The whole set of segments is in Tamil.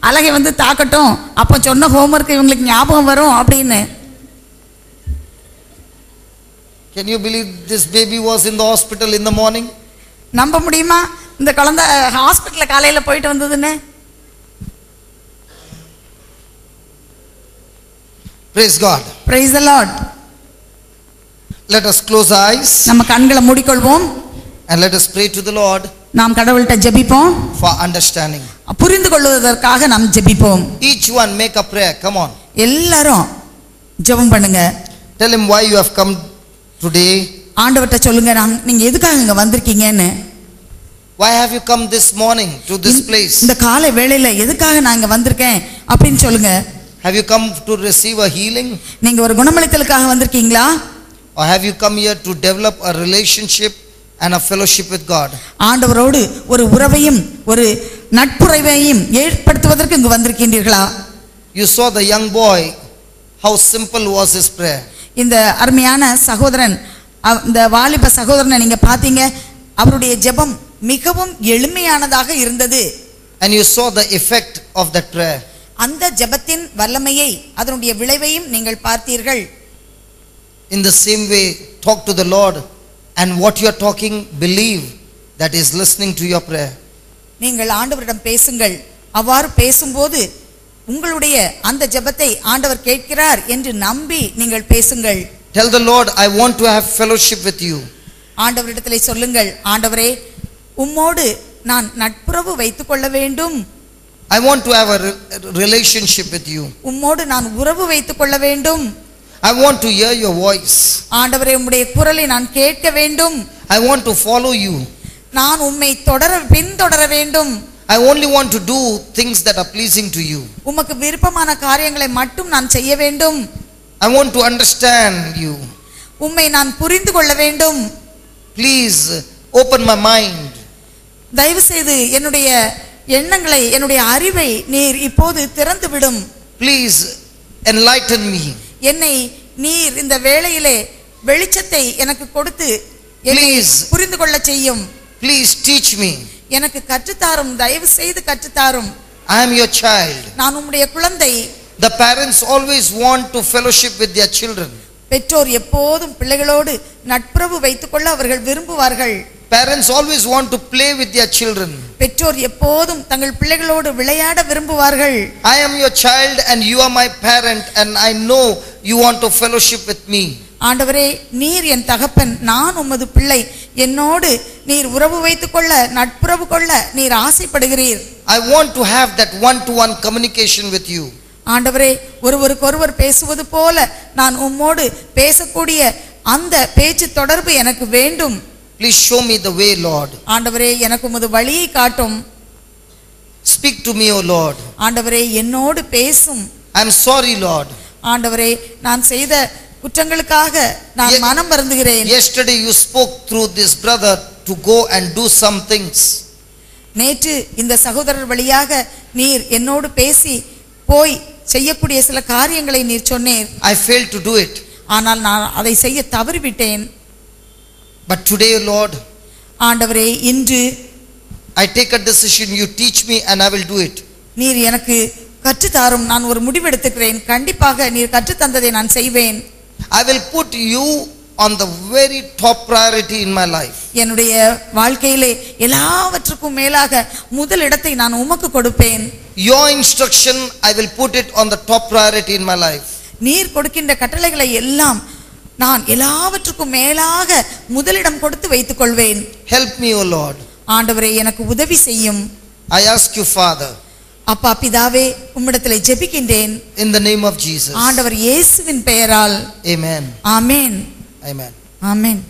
அழகை வந்து தாக்கட்டும், அப்போ சொன்ன ஹோம்ஒர்க் இவங்களுக்கு ஞாபகம் வரும் அப்படின்னு. Can you believe this baby was in the hospital in the morning? நம்ப முடியுமா இந்த குழந்தை ஹாஸ்பிட்டல்ல காலையில போயிட்டு வந்ததுன்னு? Praise God. Praise the Lord. Let us close our eyes நம்ம கண்களை மூடிக்கொள்வோம். and let us pray to the Lord நாம் கடவுள்கிட்ட ஜெபிப்போம். for understanding. புரிந்து கொள்வதற்காக நாம் ஜெபிப்போம். Each one make a prayer. Come on. எல்லாரும் ஜெபம் பண்ணுங்க. Tell him why you have come today. ஆண்டவர்ட்ட சொல்லுங்க நீங்க எதுக்காக இங்க வந்திருக்கீங்கன்னு. Why have you come this morning to this place? இந்த காலை வேளையில எதுக்காக நான் இங்க வந்திருக்கேன் அப்படின்னு சொல்லுங்க. Have you come to receive a healing? நீங்க ஒரு குணமளித்தலுக்காக வந்திருக்கீங்களா? Or have you come here to develop a relationship and a fellowship with God? ஆண்டவரோடு ஒரு உறவையும் ஒரு நட்புறவையும் ஏற்படுத்துவதற்கு இங்கு வந்திருக்கின்றீர்களா? You saw the young boy, how simple was his prayer. இந்த அருமையான சகோதரன், இந்த வாலிப சகோதரனை நீங்க பாத்தீங்க, அவருடைய ஜெபம் மிகவும் எளிமையானதாக இருந்தது. And you saw the effect of that prayer. அந்த ஜெபத்தின் வல்லமையை அதனுடைய விளைவையும் நீங்கள் பார்த்தீர்கள். In the same way, talk to the Lord, and what you are talking, believe that he is listening to your prayer. நீங்கள் ஆண்டவரிடம் பேசுங்கள். அவ்வாறு பேசும்போது உங்களுடைய அந்த ஜெபத்தை ஆண்டவர் கேட்கிறார் என்று நம்பி நீங்கள் பேசுங்கள். Tell the Lord, I want to have fellowship with you. ஆண்டவரிடத்திலே சொல்லுங்கள், ஆண்டவரே உம்மோடு நான் நட்புறவு வைத்துக் கொள்ள வேண்டும். I want to have a relationship with you. உம்மோடு நான் உறவு வைத்துக் கொள்ள வேண்டும். I want to hear your voice. ஆண்டவரே உம்முடைய குரலை நான் கேட்க வேண்டும். I want to follow you. நான் உம்மை பின்தொடர வேண்டும். I only want to do things that are pleasing to you. உமக்கு விருப்பமான காரியங்களை மட்டும் நான் செய்ய வேண்டும். I want to understand you. உம்மை நான் புரிந்து கொள்ள வேண்டும். Please open my mind. தயவு செய்து என்னுடைய எண்ணங்களை, என்னுடைய அறிவை நீர் இப்போது திறந்து விடும். Please enlighten me. என்னை நீர் இந்த வேளையிலே வெளிச்சத்தை எனக்கு கொடுத்து என்னை புரிந்து கொள்ள செய்யும். Please teach me. எனக்கு கற்றுத்தாரும், தயவு செய்து கற்றுத்தாரும். I am your child. நான் உம்முடைய குழந்தை. The parents always want to fellowship with their children. பெற்றோர் எப்போதும் பிள்ளைகளோடு நட்புறவு வைத்துக்கொள்ள அவர்கள் விரும்புவார்கள். Parents always want to play with their children. பெற்றோர் எப்போதும் தங்கள் பிள்ளைகளோடு விளையாட விரும்புவார்கள். I am your child and you are my parent and I know you want to fellowship with me. ஆண்டவரே நீர் என் தகப்பன், நான் உமது பிள்ளை, என்னோடு நீர் உறவு வைத்துக்கொள்ள நட்புறவு கொள்ள நீர் ஆசைப்படுகிறீர். I want to have that one-to-one communication with you. ஆண்டவரே ஒருவருக்கொருவர் பேசுவது போல நான் உம்மோடு பேசக்கூடிய அந்த பேச்சு தொடர்பு எனக்கு வேண்டும். Please show me the way, Lord. ஆண்டவரே எனக்கு உமது வழியை காட்டும். Speak to me, O Lord. ஆண்டவரே என்னோடு பேசும். I am sorry, Lord. ஆண்டவரே நான் செய்த குற்றங்களுக்காக நான் மனம் வருந்துகிறேன். Yesterday you spoke through this brother to go and do some things. நேற்று இந்த சகோதரர் வழியாக நீர் என்னோடு பேசி போய் செய்யக்கூடிய சில காரியங்களை நீர் சொன்னீர். I failed to do it. ஆனால் நான் அதை செய்ய தவறிவிட்டேன். But today, Lord, ஆண்டவரே இன்று I take a decision, you teach me and I will do it. நீர் எனக்கு கற்றுத்தாரும், நான் ஒரு முடிவெடுத்துக்கிறேன். கண்டிப்பாக நீர் கற்றுத்தந்ததை நான் செய்வேன். I will put you on the very top priority in my life. என்னுடைய வாழ்க்கையிலே எல்லாவற்றுக்கும் மேலாக முதல் இடத்தை நான் உமக்கு கொடுப்பேன். Your instruction, I will put it on the top priority in my life. நீர் கொடுக்கின்ற கட்டளைகளை எல்லாம் நான் எல்லாவற்றுக்கும் மேலாக முதலிடம் கொடுத்து வைத்துக் கொள்வேன். Help me, O Lord. ஆண்டவரே எனக்கு உதவி செய்யும். I ask you, Father, அப்பா பிதாவே உம்மிடத்திலே ஜெபிக்கின்றேன். in the name of Jesus. ஆண்டவர் இயேசுவின் பெயரால். Amen. Amen. Amen. Amen.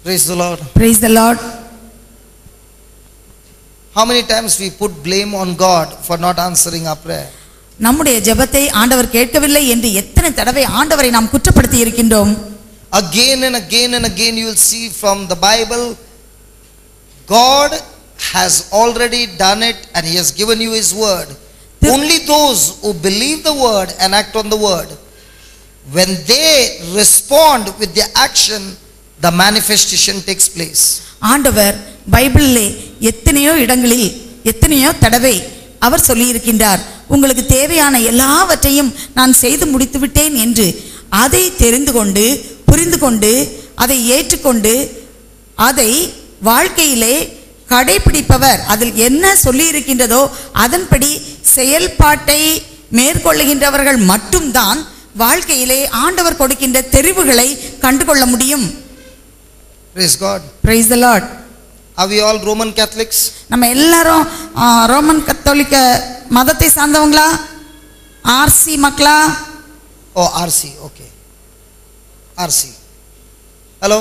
Praise the Lord. Praise the Lord. How many times we put blame on God for not answering our prayer? நம்முடைய ஜெபத்தை ஆண்டவர் கேட்கவில்லை என்று எத்தனை தடவை ஆண்டவரை நாம் குற்றப்படுத்தி இருக்கின்றோம். Again and again and again you will see from the Bible, God has already done it and he has given you his word. Only those who believe the word and act on the word, when they respond with their action, the manifestation takes place. ஆண்டவர் பைபிளிலே எத்தனையோ இடங்களில் எத்தனையோ தடவை அவர் சொல்லியிருக்கின்றார், உங்களுக்கு தேவையான எல்லாவற்றையும் நான் செய்து முடித்து விட்டேன் என்று. அதை தெரிந்து கொண்டு புரிந்து கொண்டு அதை ஏற்றுக்கொண்டு அதை வாழ்க்கையிலே கடைபிடிப்பவர், அதில் என்ன சொல்லி இருக்கின்றதோ அதன்படி செயல்பாட்டை மேற்கொள்ளுகின்றவர்கள் மட்டும்தான் வாழ்க்கையிலே ஆண்டவர் கொடுக்கின்ற தெரிவுகளை கண்டுகொள்ள முடியும். Praise God. Praise the Lord. Are we all Roman Catholics? நம்ம எல்லாரும் ரோமன் கத்தோலிக்க மதத்தை சார்ந்தவங்களா? ஆர்சி மக்களா? Oh, RC. Okay. RC. Hello.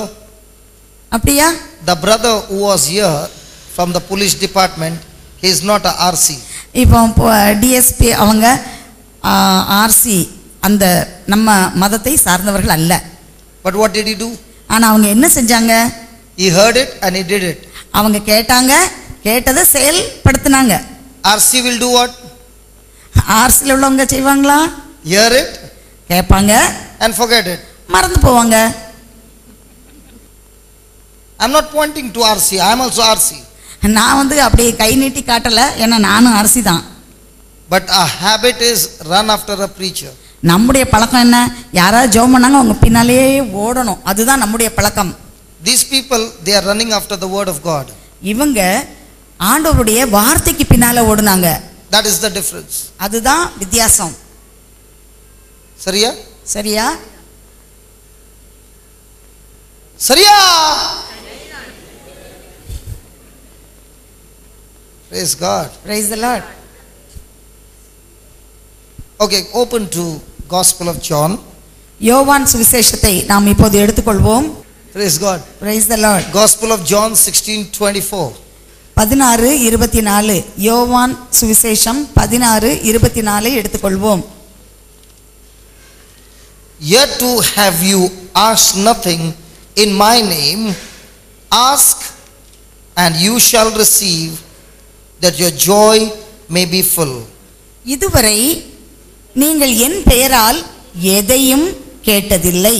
அப்படியா? The brother who was here from the police department, he is not a RC. இப்போ டிஎஸ்பி அவங்க ஆர்சி அந்த நம்ம மதத்தை சார்ந்தவர்கள் அல்ல. But what did he do? ஆனா அவங்க என்ன செஞ்சாங்க? He heard it and he did it. அவங்க கேட்டாங்க, கேட்டதை செயல்படுத்தினாங்க. RC will do what? ஆர்சியில் உள்ளவங்க செய்வாங்களா? Hear it, கேட்பாங்க and forget it. மறந்து போவாங்க. I'm not pointing to RC. I am also RC. நான் வந்து அப்படியே கை நீட்டி காட்டல, ஏன்னா நானும் ஆர்சி தான். But our habit is run after a preacher. நம்முடைய பழக்கம் என்ன? யாராவது ஜெபம் பண்ணாங்க அவங்க பின்னாலேயே ஓடணும், அதுதான் நம்முடைய பழக்கம். These people, they are running after the word of God. இவங்க ஆண்டவருடைய வார்த்தைக்கு பின்னால ஓடுனாங்க. That is the difference. அதுதான் வித்தியாசம். சரியா? சரியா? சரியா? Praise God. Praise the Lord. Okay, open to Gospel of John. யோவான் சுவிசேஷத்தை நாம் இப்போது எடுத்துக்கொள்வோம். Praise God. Praise the Lord. Gospel of John 16:24. 16:24. யோவான் சுவிசேஷம் 16:24 எடுத்துக்கொள்வோம். Yet to have you asked nothing in my name, ask and you shall receive, that your joy may be full. இதுவரை நீங்கள் என் பெயரால் எதையும் கேட்டதில்லை,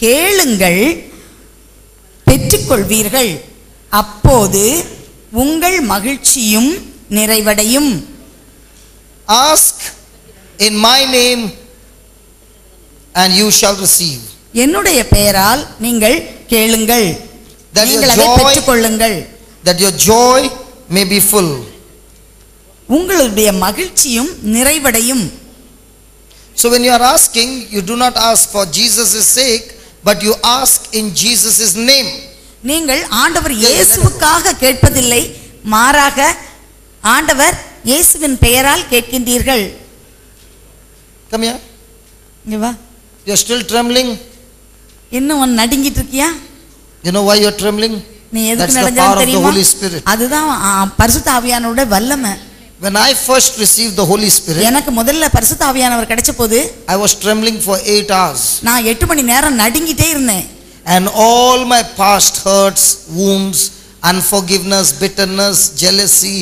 கேளுங்கள் பெற்றுக்கொள்வீர்கள், அப்போது உங்கள் மகிழ்ச்சியும் நிறைவடையும். Ask in my name and you shall receive. என்னுடைய பெயரால் நீங்கள் கேளுங்கள், That your நீங்கள் அதை joy- பெற்றுக்கொள்ளுங்கள், That your joy may be full. உங்களுடைய மகிழ்ச்சியும் நிறைவடையும். So when you are asking, you do not ask for Jesus' sake, but you ask in Jesus' name. நீங்கள் ஆண்டவர் இயேசுவுக்காக கேட்பதில்லை, மாறாக ஆண்டவர் இயேசுவின் பெயரால் கேட்கின்றீர்கள். Come here. இங்க வா. You are still trembling. இன்னும் நடுங்கிட்டு இருக்கியா? You know why you are trembling? நீ That's எதுக்கு the power நடுங்கான்னு of the தெரியுமா? Holy Spirit. அதுதான் பரிசுத்த ஆவியானவருடைய வல்லமை. When I first received the Holy Spirit, எனக்கு முதல்ல பரிசுத்த ஆவியானவர் கிடைச்ச போது I was trembling for 8 hours. நான் 8 மணி நேரம் நடுங்கிட்டே இருந்தேன். And all my past hurts, wounds, unforgiveness, bitterness, jealousy,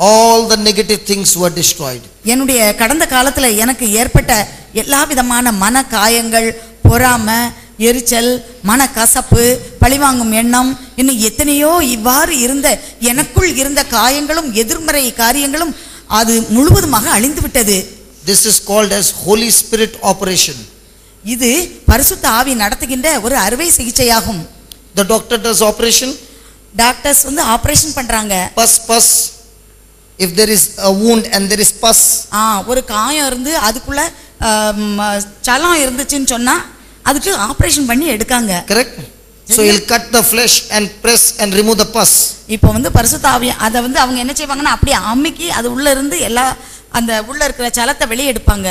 all the negative things were destroyed. என்னுடைய கடந்த காலத்துல எனக்கு ஏற்பட்ட எல்லா விதமான மன காயங்கள், பொறாமை, எரிச்சல், மன கசப்பு, பழிவாங்கும் எண்ணம், இன்னும் எத்தனையோ இவ்வாறு இருந்த எனக்குள் இருந்த காயங்களும் எதிர்மறை காரியங்களும் அது முழுவதுமாக அழிந்து விட்டது. This is called as Holy Spirit operation. இது பரிசுத்த ஆவி நடத்துகின்ற ஒரு அறுவை சிகிச்சையாகும். The doctor does operation. Doctors வந்து ஆபரேஷன் பண்றாங்க. Pus. If there is a wound and there is pus. ஒரு காயம் இருந்து அதுக்குள்ள சலம் இருந்துச்சுன்னு சொன்னா அதுக்கு ஆபரேஷன் பண்ணி எடுக்காங்க. Correct? So he'll cut the flesh and press and remove the pus. இப்போ வந்து பரிசுத்த ஆவி அதை வந்து அவங்க என்ன செய்வாங்கன்னா அப்படியே அமுக்கி அது உள்ள இருந்து எல்லா அந்த உள்ள இருக்கிற சலத்தை வெளியே எடுப்பாங்க.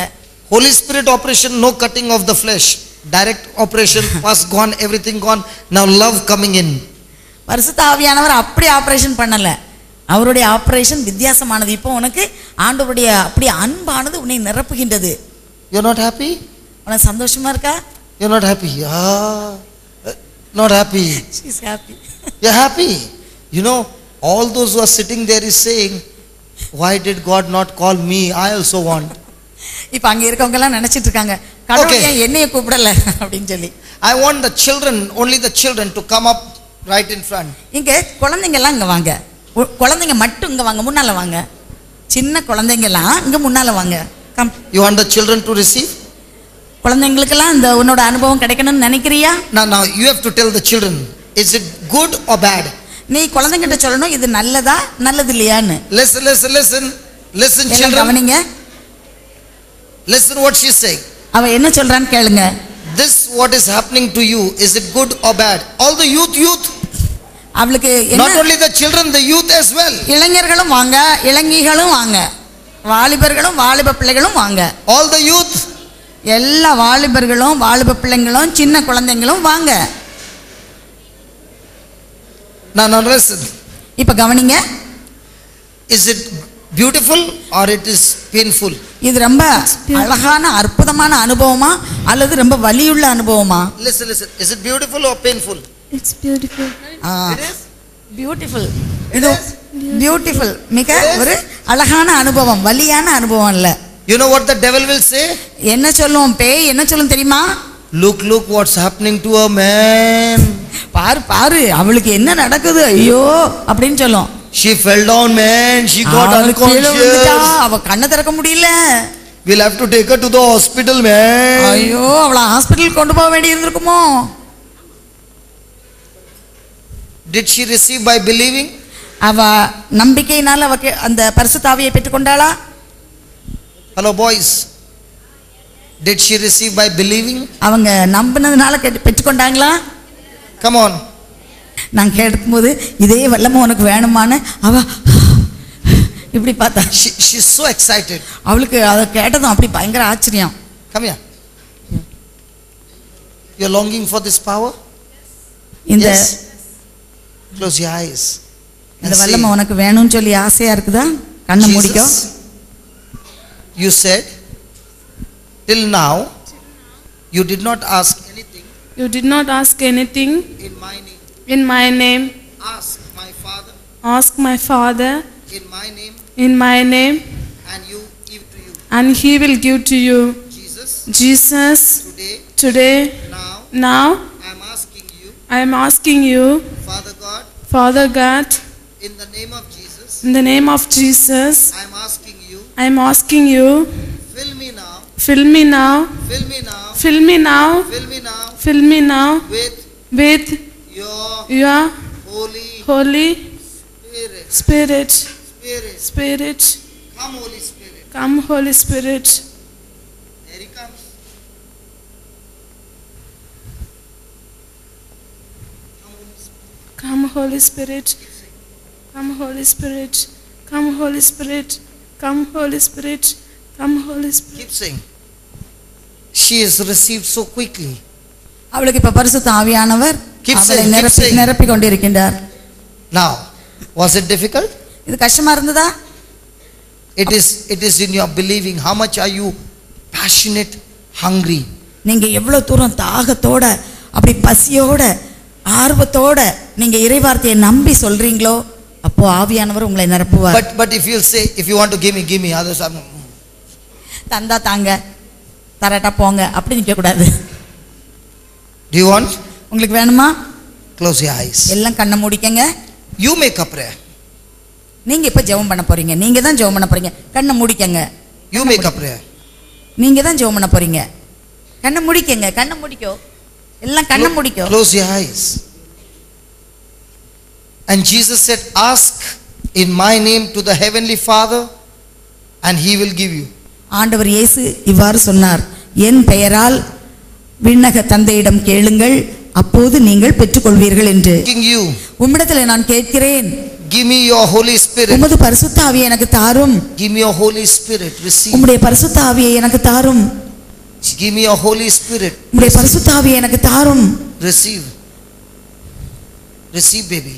Holy Spirit operation, no cutting of the flesh. Direct operation, pus gone, everything gone. Now love coming in. பரிசுத்த ஆவியானவர் அப்படி ஆபரேஷன் பண்ணல. அவருடைய ஆபரேஷன் வித்தியாசமானது. இப்போ உனக்கு ஆண்டவருடைய அப்படி அன்பானது உன்னை நிரப்புகின்றது. You're not happy? உனக்கு சந்தோஷமா இருக்கா? You're not happy. Not happy. She's happy. You're happy. You know, all those who are sitting there is saying, why did God not call me? I also want. இப்போ அங்க இருக்கவங்க எல்லாம் நினைச்சிட்டு இருக்காங்க, கடவுள் ஏன் என்னைய கூப்பிடல அப்படின்னு சொல்லி. I want the children, only the children to come up Right in front. இங்க குழந்தைங்க எல்லாம் இங்க வாங்க. குழந்தைங்க மட்டும் இங்க வாங்க, முன்னால வாங்க. சின்ன குழந்தைங்க எல்லாம் இங்க முன்னால வாங்க. Come. You want the children to receive? குழந்தைங்களுக்கெல்லாம் இந்த உன்னோட அனுபவம் கிடைக்கணும்னு நினைக்கிறியா? Now you have to tell the children, is it good or bad? நீ குழந்தைங்கிட்ட சொல்லணும் இது நல்லதா நல்லது இல்லையான்னு. Listen children. கவனிங்க. Listen what she is saying. அவ என்ன சொல்றான்னு கேளுங்க. This what is happening to you, is it good or bad? All the youth. அவளுக்கு Not only the children, the youth as well. இளைஞர்களும் வாங்க, இளங்கிகளும் வாங்க, வாலிபர்களும் வாலிப பிள்ளைகளும் வாங்க. All the youth. எல்லா வாலிபர்களும் வாலிப பிள்ளைங்களும் சின்ன குழந்தைங்களும் வாங்க. Now listen. இப்ப கவனிங்க. Is it beautiful or it is painful? இது ரொம்ப அழகான அற்புதமான அனுபவமா அல்லது ரொம்ப வலியுள்ள அனுபவமா? Listen. Is it beautiful or painful? It's beautiful. It is beautiful. இது பியூட்டிஃபுல், மிக ஒரு அழகான அனுபவம், வலியான அனுபவம் இல்ல. You know what the devil will say? என்ன சொல்லும் பேய்? என்ன சொல்லும் தெரியுமா? Look what's happening to a man. பாரு அவளுக்கு என்ன நடக்குது, ஐயோ அப்படின்னு சொல்லும். She fell down, man. She got unconscious. அவ கண்ணை திறக்க முடியல. We'll have to take her to the hospital, man. ஐயோ அவளை ஹாஸ்பிடல் கொண்டு போக வேண்டி இருந்திருக்குமோ? Did she receive by believing? அவ நம்பிக்கையினால அவ அந்த பரிசுத்த ஆவியை பெற்றுக்கொண்டாளா? Hello boys. Did she receive by believing? அவங்க நம்பினதுனால பெற்றுக்கொண்டாங்களா? Come on. நான் கேட்கும்போது இதே வல்லமை உனக்கு வேணுமான்னு அவ இப்படி பார்த்தா. She's so excited. அவளுக்கு அதை கேட்டதும் அப்படி பயங்கர ஆச்சரியம். Come here. You're longing for this power? இந்த Yes. Close your eyes. இந்த வல்லமை உனக்கு வேணும்னு சொல்லி ஆசையா இருக்குதா? கண்ணை மூடிக்கோ. You said till now you did not ask anything. You did not ask anything In my name. in my name. Ask my Father Ask my Father in my name, in my name, and you give to you. and He will give to you. Jesus, Jesus, today, now I am asking you, I am asking you, Father God, Father God, in the name of Jesus, in the name of Jesus, I am asking you, I am asking you, fill me now, fill me now, fill me now, fill me now, fill me now fill me now with your Holy Spirit. Spirit. Come Holy Spirit. Come Holy Spirit. There He comes. Come Holy Spirit. Come Holy Spirit. Come Holy Spirit. Come Holy Spirit. Come Holy Spirit. Keep saying. She is received so quickly. அவளுக்கு இப்ப பரிசுத்த ஆவியானவர் அவளை நிரப்பி கொண்டிருக்கின்றார். Now, was it difficult? இது கஷ்டமா இருந்ததா? It is in your believing. How much are you passionate, hungry? நீங்க எவ்வளவு தூரம் தாகத்தோட அப்படி பசியோட ஆர்வத்தோட நீங்க இறைவார்த்தையை நம்பி சொல்றீங்களோ அப்போ ஆவியானவர் உங்களை நிரப்புவார். But if you say, if you want to give me, others are தந்தா தாங்க தரட்டா போங்க அப்படி நிக்க கூடாது. Do you want? உங்களுக்கு வேணுமா? Close your eyes. எல்லாம் கண்ணை மூடிக்கங்க. You make a prayer. நீங்க இப்ப ஜெபம் பண்ண போறீங்க. நீங்க தான் ஜெபம் பண்ண போறீங்க. கண்ணை மூடிக்கங்க. You make a prayer. நீங்க தான் ஜெபம் பண்ண போறீங்க. கண்ணை மூடிக்கங்க. கண்ணை மூடிக்கோ. எல்லாம் கண்ணை மூடிக்கோ. Close your eyes. And Jesus said, ask in my name to the heavenly Father and He will give you. ஆண்டவர் இயேசு இவ்வாறு சொன்னார், என் பெயரால் விண்ணக தந்தையிடம் கேளுங்கள் அப்போது நீங்கள் பெற்றுக்கொள்வீர்கள் என்று. உம்மிடத்தில் நான் கேட்கிறேன், give me your Holy Spirit. உமது பரிசுத்த ஆவியை எனக்கு தாரும். Give me your Holy Spirit. Receive. உம்முடைய பரிசுத்த ஆவியை எனக்கு தாரும். Give me your Holy Spirit. உம்முடைய பரிசுத்த ஆவியை எனக்கு தாரும். Receive. Receive baby.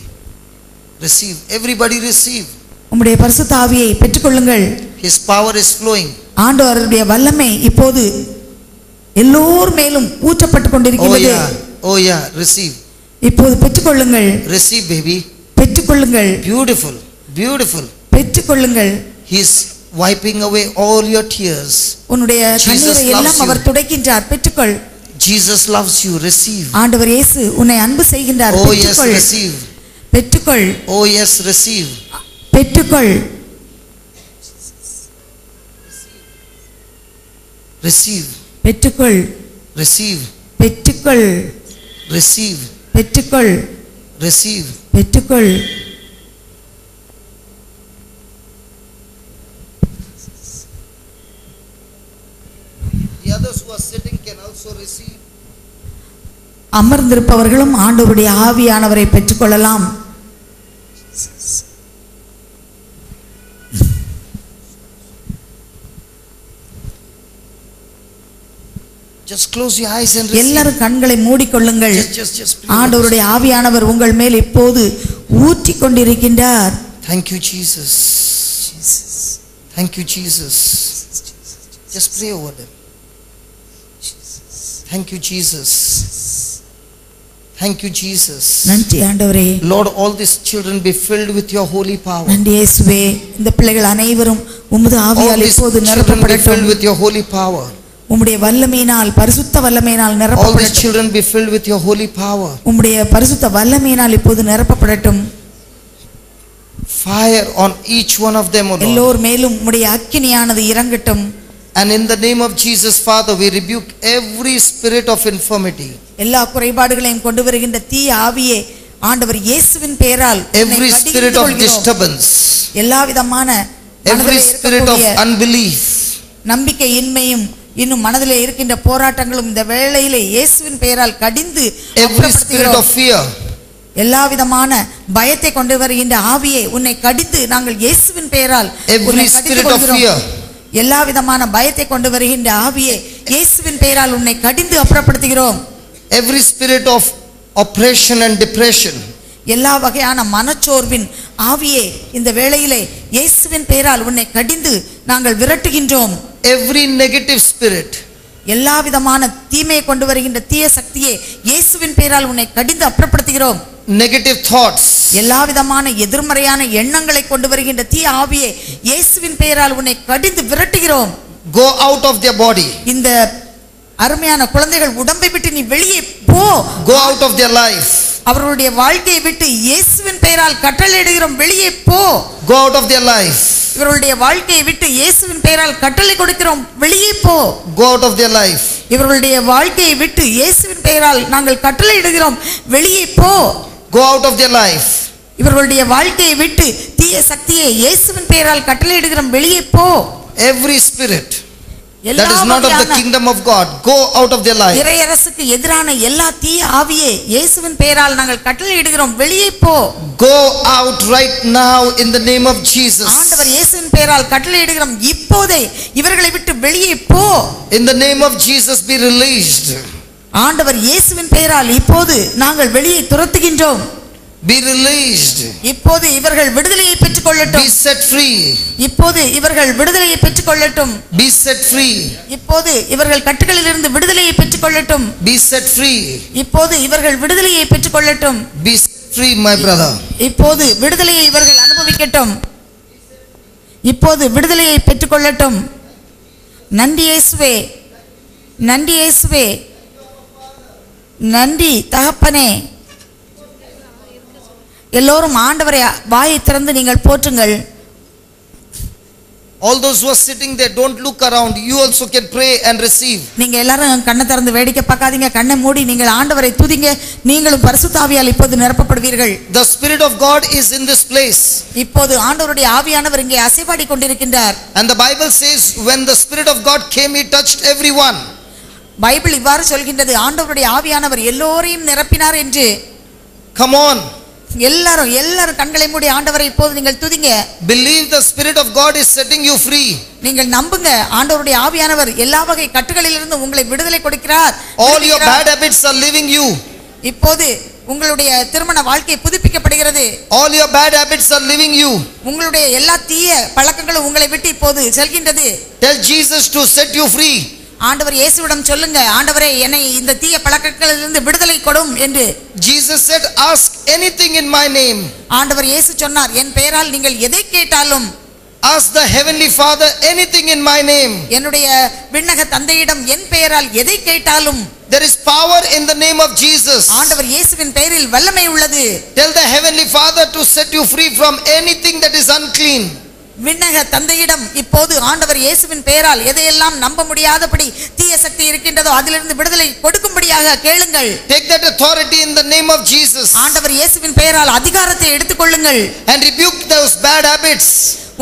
Receive. Everybody receive. உம்முடைய பரிசுத்த ஆவியை பெற்றுக்கொள்ளுங்கள். His power is flowing. ஆண்டவருடைய வல்லமை இப்போது எல்லோர் மேலும் ஊற்றப்பட்டு கொண்டிருக்கிறது. Oh yeah, receive. இப்போது பெற்றுக்கொள்ளுங்கள். Receive baby. பெற்றுக்கொள்ளுங்கள். Beautiful. பெற்றுக்கொள்ளுங்கள். He is wiping away all your tears. உன்னுடைய கண்ணீரை எல்லாம் அவர் துடைக்கின்றார். பெற்றுக்கொள். Jesus loves you. Receive. ஆண்டவர் இயேசு உன்னை அன்பு செய்கின்றார். Oh yes, பெற்றுக்கொள். receive. பெற்றுக்கொள். Oh yes, receive. பெற்றுக்கொள். Receive. பெற்றுக்கொள். Receive. பெற்றுக்கொள். Receive. பெற்றுக்கொள். Receive. பெற்றுக்கொள். The others who are sitting can also receive. அமர்ந்திருப்பவர்களும் ஆண்டவருடைய ஆவியானவரை பெற்றுக்கொள்ளலாம். Just close your eyes and receive. எல்லாரும் கண்களை மூடிக்கொள்ளுங்கள். Just ஆண்டவருடைய ஆவியானவர் உங்கள் மேல் இப்போது ஊற்றிக் கொண்டிருக்கின்றார். Thank you, Jesus. Thank you, Jesus. Just pray over them. Thank you, Jesus. Thank you, Jesus. நன்றி ஆண்டவரே. Lord, all these children be filled with your holy power. நன்றி இயேசுவே. இந்த பிள்ளைகள் அனைவரும் உம்முடைய All ஆவியால் these இப்போது children be நிரப்பப்படட்டும். filled with your holy power. உம்முடைய வல்லமையினால் பரிசுத்த வல்லமையினால் All these நிரப்பப்படட்டும். children be filled with your holy power. உம்முடைய பரிசுத்த வல்லமையினால் இப்போது நிரப்பப்படட்டும். Fire on each one of them, O Lord. எல்லோர் மேலும் உம்முடைய அக்கினியானது இறங்கட்டும். And in the name of Jesus, Father, we rebuke every spirit of infirmity. எல்லா குறைபாடுகளையும் கொண்டு வருகின்ற தீய ஆவியே ஆண்டவர் இயேசுவின் பெயரால் Every spirit of disturbance. எல்லா விதமான Every spirit of unbelief. நம்பிக்கையின்மையும் இன்னும் மனதிலே இருக்கின்ற போராட்டங்களும் இந்த வேளையிலே இயேசுவின் பெயரால் கடிந்து Every spirit of fear. எல்லா விதமான பயத்தை கொண்டு வருகின்ற ஆவியே உன்னை கடிந்து நாங்கள் இயேசுவின் பெயரால் Every spirit of fear. எல்லா விதமான பயத்தை கொண்டு வருகின்ற ஆவியே இயேசுவின் பெயரால் உன்னை கடிந்து அப்புறப்படுத்துகிறோம். Every spirit of oppression and depression. எல்லா வகையான மனச்சோர்வின் ஆவியே இந்த வேளையிலே இயேசுவின் பெயரால் உன்னை கடிந்து நாங்கள் விரட்டுகின்றோம். Every negative spirit. எல்லா விதமான தீமையை கொண்டு வருகின்ற தீய சக்தியே இயேசுவின் பெயரால் உன்னை கடிந்து அப்புறப்படுத்துகிறோம். Negative thoughts. எல்லா விதமான எதிர்மறையான எண்ணங்களை கொண்டு வருகின்ற தீய ஆவியே இயேசுவின் பெயரால் உன்னை கடிந்து விரட்டுகிறோம். Go out of their body. இந்த அருமையான குழந்தைகள் உடம்பை விட்டு நீ வெளியே போ. Go out of their life. அவர்களுடைய வாழ்க்கையை விட்டு இயேசுவின் பெயரால் கட்டளையிடுகிறோம், வெளியே போ. Go out of their life. இவர்களுடைய வாழ்க்கையை விட்டு இயேசுவின் பெயரால் கட்டளை கொடுக்கிறோம், வெளியே போ. Go out of their life. இவர்களுடைய வாழ்க்கையை விட்டு இயேசுவின் பெயரால் நாங்கள் கட்டளையிடுகிறோம், வெளியே போ. Go out of their life. இவர்களுடைய வாழ்க்கையை விட்டு தீய சக்தியை இயேசுவின் பெயரால் கட்டளையிடுகிறோம், வெளியே போ. Every spirit that is not of the kingdom of God, go out of their life. இறையரசுக்கு எதிரான எல்லா தீய ஆவியே இயேசுவின் பெயரால் நாங்கள் கட்டளையிடுகிறோம், வெளியே போ. Go out right now in the name of Jesus. ஆண்டவர் இயேசுவின் பெயரால் கட்டளையிடுகிறோம், இப்போதே இவர்களை விட்டு வெளியே போ. In the name of Jesus, be released. ஆண்டவர் இயேசுவின் பெயரால் இப்போது நாங்கள் வெளியே துரத்துகின்றோம். Be released. இப்போது இவர்கள் விடுதலையை பெற்றுக் கொள்ளட்டும். Be set free. இப்போது இவர்கள் விடுதலையை பெற்றுக் கொள்ளட்டும். Be set free. இப்போது இவர்கள் கட்டுகளிலிருந்து விடுதலையை பெற்றுக் கொள்ளட்டும். Be set free. இப்போது இவர்கள் விடுதலையை பெற்றுக் கொள்ளட்டும். Be set free, my brother. இப்போது விடுதலையை இவர்கள் அனுபவிக்கட்டும். இப்போது விடுதலையை பெற்றுக் கொள்ளட்டும். நன்றி இயேசுவே, நன்றி இயேசுவே, நன்றி தகப்பனே. எல்லோரும் ஆண்டவரை வாயை திறந்து நீங்கள் போற்றுங்கள். All those who are sitting there, don't look around. You also can pray and receive. நீங்க எல்லாரும் கண்ணை திறந்து வேடிக்கை பார்க்காதீங்க, கண்ணை மூடி நீங்கள் ஆண்டவரை துதிங்க. நீங்களும் பரிசுத்த ஆவியால் இப்போது நிரப்பப்படுவீர்கள். The Spirit of God is in this place. இப்போது ஆண்டவருடைய ஆவியானவர் இங்கே அசைபாடி கொண்டிருக்கின்றார். And the Bible says when the Spirit of God came, He touched everyone. Bible இவ்வாறு சொல்கின்றது, ஆண்டவருடைய ஆவியானவர் எல்லோரையும் நிரப்பினார் என்று. Come on. எல்லாரும் கண்களை மூடி ஆண்டவரை இப்போது நீங்கள் துதிங்க. Believe the Spirit of God is setting you free. நீங்கள் நம்புங்க, ஆண்டவருடைய ஆவியானவர் எல்லா வகை கட்டுகளிலிருந்து உங்களை விடுதலை கொடுக்கிறார். All your bad habits are leaving you. இப்போது உங்களுடைய திருமண வாழ்க்கை புதுப்பிக்கப்படுகிறது. All your bad habits are leaving you. உங்களுடைய எல்லா தீய பழக்கங்களும் உங்களை விட்டு இப்போது செல்கின்றது. Tell Jesus to set you free. ஆண்டவர் இயேசுவிடம் சொல்லுங்க, ஆண்டவரே என்னை இந்த தீய பழக்கங்களிலிருந்து விடுதலை கொடும் என்று. Jesus said, ask anything in my name. ஆண்டவர் இயேசு சொன்னார், என் பெயரால் நீங்கள் எதை கேட்டாலும் ask the heavenly Father anything in my name. என்னுடைய விண்ணக தந்தையிடம் என் பெயரால் எதை கேட்டாலும் There is power in the name of Jesus. ஆண்டவர் இயேசுவின் பெயரில் வல்லமை உள்ளது. Tell the heavenly Father to set you free from anything that is unclean. விண்ணக தந்தையிடம் இப்போது ஆண்டவர் இயேசுவின் பெயரால் எதையெல்லாம் நம்ப முடியாதபடி தீய சக்தி இருக்கின்றதோ அதிலிருந்து விடுதலை கொடுக்கும்படியாக கேளுங்கள். Take that authority in the name of Jesus. ஆண்டவர் இயேசுவின் பெயரால் அதிகாரத்தை எடுத்துக்கொள்ளுங்கள். And rebuke those bad habits.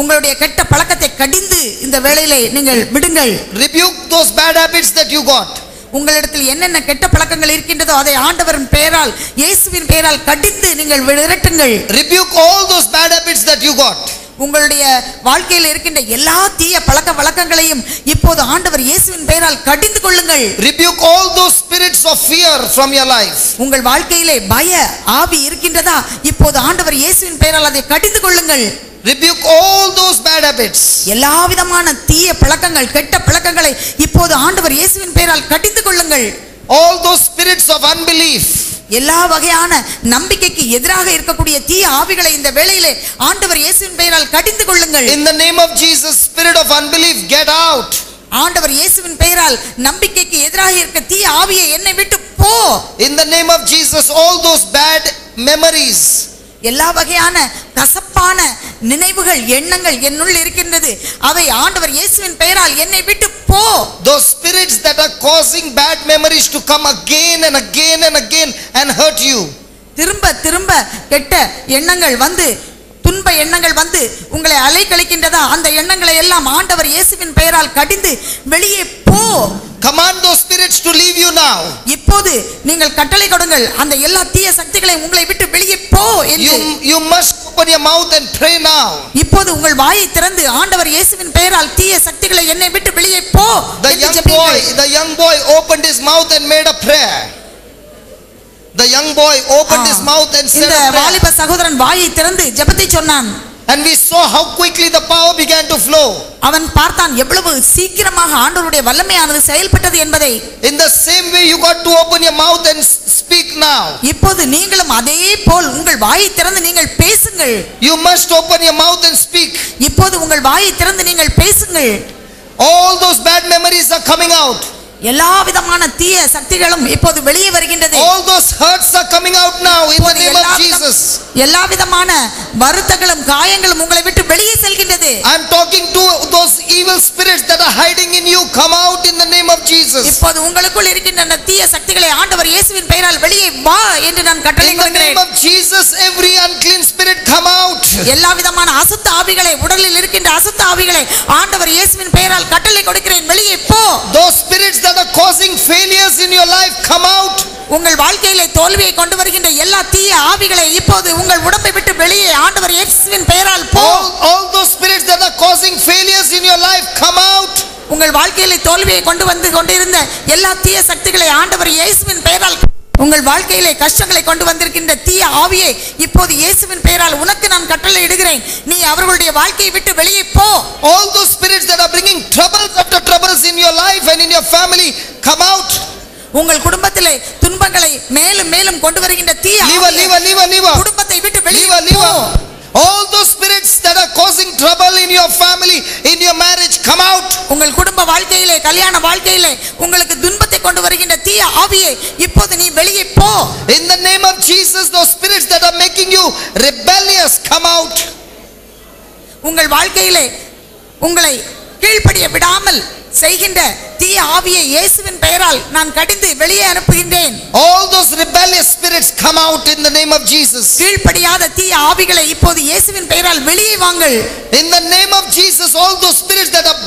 உங்களுடைய கெட்ட பழக்கத்தை கடிந்து இந்த வேளையிலே நீங்கள் விடுங்கள். Rebuke those bad habits that you got. உங்களிடத்தில் என்னென்ன கெட்ட பழக்கங்கள் இருக்கின்றதோ அதை ஆண்டவரின் பெயரால் இயேசுவின் பெயரால் கடிந்து நீங்கள் விரட்டுங்கள். Rebuke all those bad habits that you got. உங்களுடைய வாழ்க்கையில் இருக்கின்ற எல்லா தீய பழக்க வழக்கங்களையும் இப்போது ஆண்டவர் இயேசுவின் பெயரால் கடிந்து கொள்ளுங்கள். Rebuke all those spirits of fear from your life. உங்கள் வாழ்க்கையிலே பய ஆவி இருக்கின்றதா இப்போது ஆண்டவர் இயேசுவின் பெயரால் அதை கடிந்து கொள்ளுங்கள். Rebuke all those bad habits. எல்லா விதமான தீய பழக்கங்கள் கெட்ட பழக்கங்களை இப்போது ஆண்டவர் இயேசுவின் பெயரால் கடிந்து கொள்ளுங்கள். All those spirits of unbelief. எல்லா வகையான நம்பிக்கைக்கு எதிராக இருக்கக்கூடிய தீய ஆவிகளை இந்த வேளையிலே ஆண்டவர் இயேசுவின் பெயரால் கடிந்து கொள்ளுங்கள். In the name of Jesus, spirit of unbelief, get out. ஆண்டவர் இயேசுவின் பெயரால் நம்பிக்கைக்கு எதிராக இருக்க தீய ஆவியை என்னை விட்டு போ. In the name of Jesus, all those bad memories. எல்லா வகையான கசப்பான நினைவுகள் எண்ணங்கள் என்னுள் இருக்கின்றது அவை ஆண்டவர் இயேசுவின் பெயரால் என்னை விட்டு போ. Those spirits that are causing bad memories to come again and again and again and hurt you. திரும்ப திரும்ப கெட்ட எண்ணங்கள் வந்து துன்ப எண்ணங்கள் வந்து உங்களை அலைக்கழிக்கின்றதா அந்த எண்ணங்களை எல்லாம் ஆண்டவர் இயேசுவின் பெயரால் கடிந்து வெளியே போ. Command those spirits to leave you now. இப்போது நீங்கள் கட்டளை கொடுங்கள் அந்த எல்லா தீய சக்திகளை உங்களை விட்டு வெளியே போ என்று. You must open your mouth and pray now. இப்போது உங்கள் வாயை திறந்து ஆண்டவர் இயேசுவின் பெயரால் தீய சக்திகளை என்னை விட்டு வெளியே போ. The young boy opened his mouth and made a prayer. The young boy opened his mouth and said இந்த வாலிப சகோதரன் வாயை திறந்து ஜெபத்தை சொன்னான். And we saw how quickly the power began to flow. அவன் பார்த்தான் எவ்வளவு சீக்கிரமாக ஆண்டவருடைய வல்லமையானது செயல்பட்டது என்பதை. In the same way you got to open your mouth and speak now. இப்போது நீங்களும் அதே போல் உங்கள் வாயை திறந்து நீங்கள் பேசுங்கள். You must open your mouth and speak. இப்போது உங்கள் வாயை திறந்து நீங்கள் பேசுங்கள். All those bad memories are coming out. எல்லா விதமான தீய சக்திகளும் இப்போது வெளியே வருகின்றது. All those hurts are coming out now in the name of Jesus. எல்லா விதமான வருத்தங்களும் காயங்களும் உங்களை விட்டு வெளியே செல்கின்றது. I am talking to those evil spirits that are hiding in you. Come out in the name of Jesus. இப்போது உங்களுக்குள் இருக்கின்ற அந்த தீய சக்திகளை ஆண்டவர் இயேசுவின் பெயரால் வெளியே வா என்று நான் கட்டளை கொடுக்கிறேன். In the name of Jesus, every unclean spirit come out. எல்லா விதமான அசுத்த ஆவிகளை உடலில் இருக்கின்ற அசுத்த ஆவிகளை ஆண்டவர் இயேசுவின் பெயரால் கட்டளை கொடுக்கிறேன் வெளியே போ. Those spirits that are causing failures in your life come out. உங்கள் வாழ்க்கையிலே தோல்வியை கொண்டு வருகின்ற எல்லா தீய ஆவிகளை இப்போது உங்கள் உடம்பை விட்டு வெளியே ஆண்டவர் இயேசுவின் பெயரால் போ. All those spirits that are causing failures in your life come out. உங்கள் வாழ்க்கையிலே தோல்வியை கொண்டு வந்து கொண்டிருந்த எல்லா தீய சக்திகளை ஆண்டவர் இயேசுவின் பெயரால் உங்கள் வாழ்க்கையிலே கஷ்டங்களை கொண்டு வந்திருக்கின்ற தீய ஆவியை இப்போது இயேசுவின் பெயரால் உனக்கு நான் கட்டளை இடுகிறேன். நீ அவர்களுடைய வாழ்க்கையை விட்டு வெளியே போ. All those spirits that are bringing troubles after troubles in your life and in your family come out. உங்கள் குடும்பத்திலே துன்பங்களை மேலும் மேலும் கொண்டு வருகின்ற தீய leave குடும்பத்தை விட்டு வெளியே போ. All those spirits that are causing trouble in your family, in your marriage, come out. உங்கள் குடும்ப வாழ்க்கையிலே கல்யாண வாழ்க்கையிலே உங்களுக்கு துன்பத்தை கொண்டு வருகின்ற தீய ஆவியை இப்போது நீ வெளியே போ. In the name of Jesus, those spirits that are making you rebellious come out. உங்கள் வாழ்க்கையிலே உங்களை கீழ்ப்படிய விடாமல் செய்கின்ற தீய ஆவியை இயேசுவின் பெயரால் நான் கடிந்து வெளியே அனுப்புகின்றேன். All those rebellious spirits come out in the name of Jesus. கீழ்ப்படியாத தீய ஆவிகளை இப்போது இயேசுவின் பெயரால் வெளியே வாங்கள். In the name of Jesus, all those spirits that are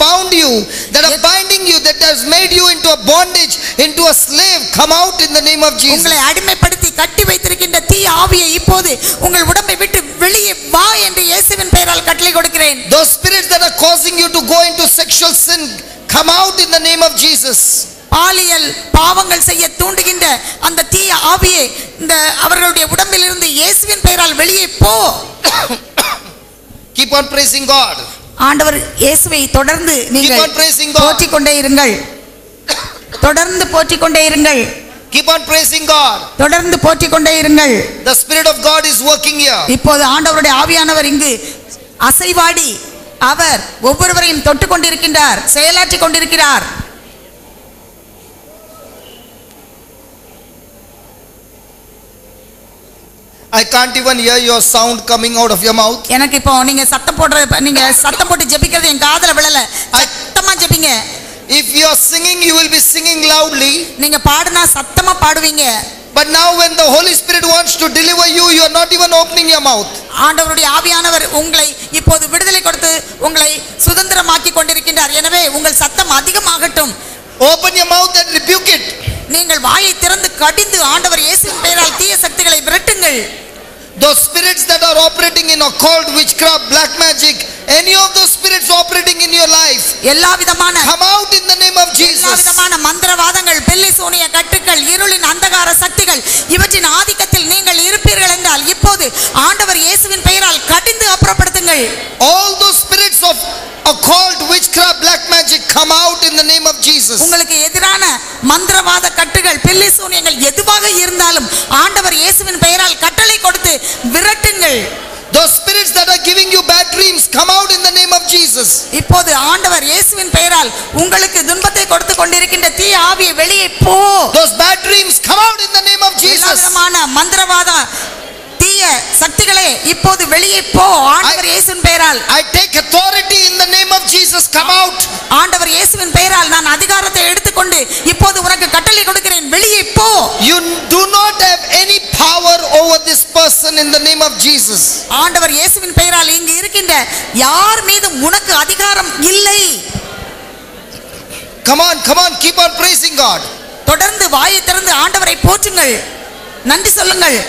bound you, that are binding you, that has made you into a bondage, into a slave, come out in the name of Jesus. உங்களை அடிமைப்படுத்தி கட்டி வைத்திருக்கின்ற தீய ஆவியை இப்போது உங்கள் உடம்பை விட்டு வெளியே வா என்று இயேசுவின் பெயரால் கட்டளை கொடுக்கிறேன். Those spirits that are causing you to go into sexual sin, come out in the name of Jesus. பாலியல் பாவங்கள் செய்ய தூண்டுகின்ற அந்த தீய ஆவியை இந்த அவர்களுடைய உடம்பில் இருந்து இயேசுவின் பெயரால் வெளியே போ. Keep on praising God. ஆண்டவர் இயேசுவை தொடர்ந்து Keep நீங்கள் on praising God. போற்றிக் கொண்டே இருங்கள். தொடர்ந்து போற்றிக் கொண்டே இருங்கள். Keep on praising God. தொடர்ந்து போற்றிக் கொண்டே இருங்கள். The Spirit of God is working here. இப்போது ஆண்டவருடைய ஆவியானவர் இங்கு அசைவாடி அவர் ஒவ்வொருவரையும் தொட்டு கொண்டிருக்கின்றார், செயலாற்றி கொண்டிருக்கிறார். I can't even hear your sound coming out of your mouth. எனக்கு இப்போ நீங்க சத்தம் போட்டு ஜெபிக்கிறது என் காதுல விழல. சத்தமா ஜெபிங்க. If you are singing, you will be singing loudly. நீங்க பாடுனா சத்தமா பாடுவீங்க. But now when the Holy Spirit wants to deliver you, you are not even opening your mouth. ஆண்டவருடைய ஆவியானவர் உங்களை இப்போது விடுதலை கொடுத்து உங்களை சுதந்திரமாக்கி கொண்டிருக்கின்றார். எனவே உங்கள் சத்தம் அதிகமாகட்டும். Open your mouth and rebuke it. நீங்கள் வாயை திறந்து கடிந்து ஆண்டவர் இயேசுவின் பெயரால் தீய சக்திகளை விரட்டுங்கள். Those spirits that are operating in occult, witchcraft, black magic, any of those spirits operating in your life, எல்லா விதமான come out in the name of எல்லா Jesus. விதமான மந்திரவாதங்கள், பெல்லி சூனிய கட்டுக்கள், இருளின் அந்தகார சக்திகள் இவற்றின் ஆதிக்கத்தில் நீங்கள் இருப்பீர்கள் என்றால் இப்போது ஆண்டவர் இயேசுவின் பெயரால் கடிந்து அப்புறப்படுத்துங்கள். All those spirits of occult, witchcraft, black magic, come out in the name of Jesus. உங்களுக்கு எதிரான மந்திரவாத கட்டுகள், பெல்லி சூனியங்கள் எதுவாக இருந்தாலும் ஆண்டவர் இயேசுவின் பெயரால் கட்டளை கொடுத்து விரட்டுங்கள். Those spirits that are giving you bad dreams, come out in the name of Jesus. இப்போது ஆண்டவர் இயேசுவின் பெயரால் உங்களுக்கு துன்பத்தை கொடுத்து கொண்டிருக்கின்ற தீய ஆவியை வெளியே போ. Those bad dreams, come out in the name of எல்லா Jesus. விதமான மந்திரவாத தீய சக்திகளே இப்போது வெளியே போ ஆண்டவர் இயேசுவின் பெயரால். I take authority in the name of Jesus, come out. ஆண்டவர் இயேசுவின் பெயரால் நான் அதிகாரத்தை எடுத்துக்கொண்டு இப்போது உனக்கு கட்டளை கொடுக்கிறேன், வெளியே போ. You do not have any power over this person in the name of Jesus. ஆண்டவர் இயேசுவின் பெயரால் இங்கு இருக்கின்ற யார் மீதும் உனக்கு அதிகாரம் இல்லை. Come on, keep on praising God. தொடர்ந்து வாயை திறந்து ஆண்டவரை போற்றுங்கள், நன்றி சொல்லுங்கள்.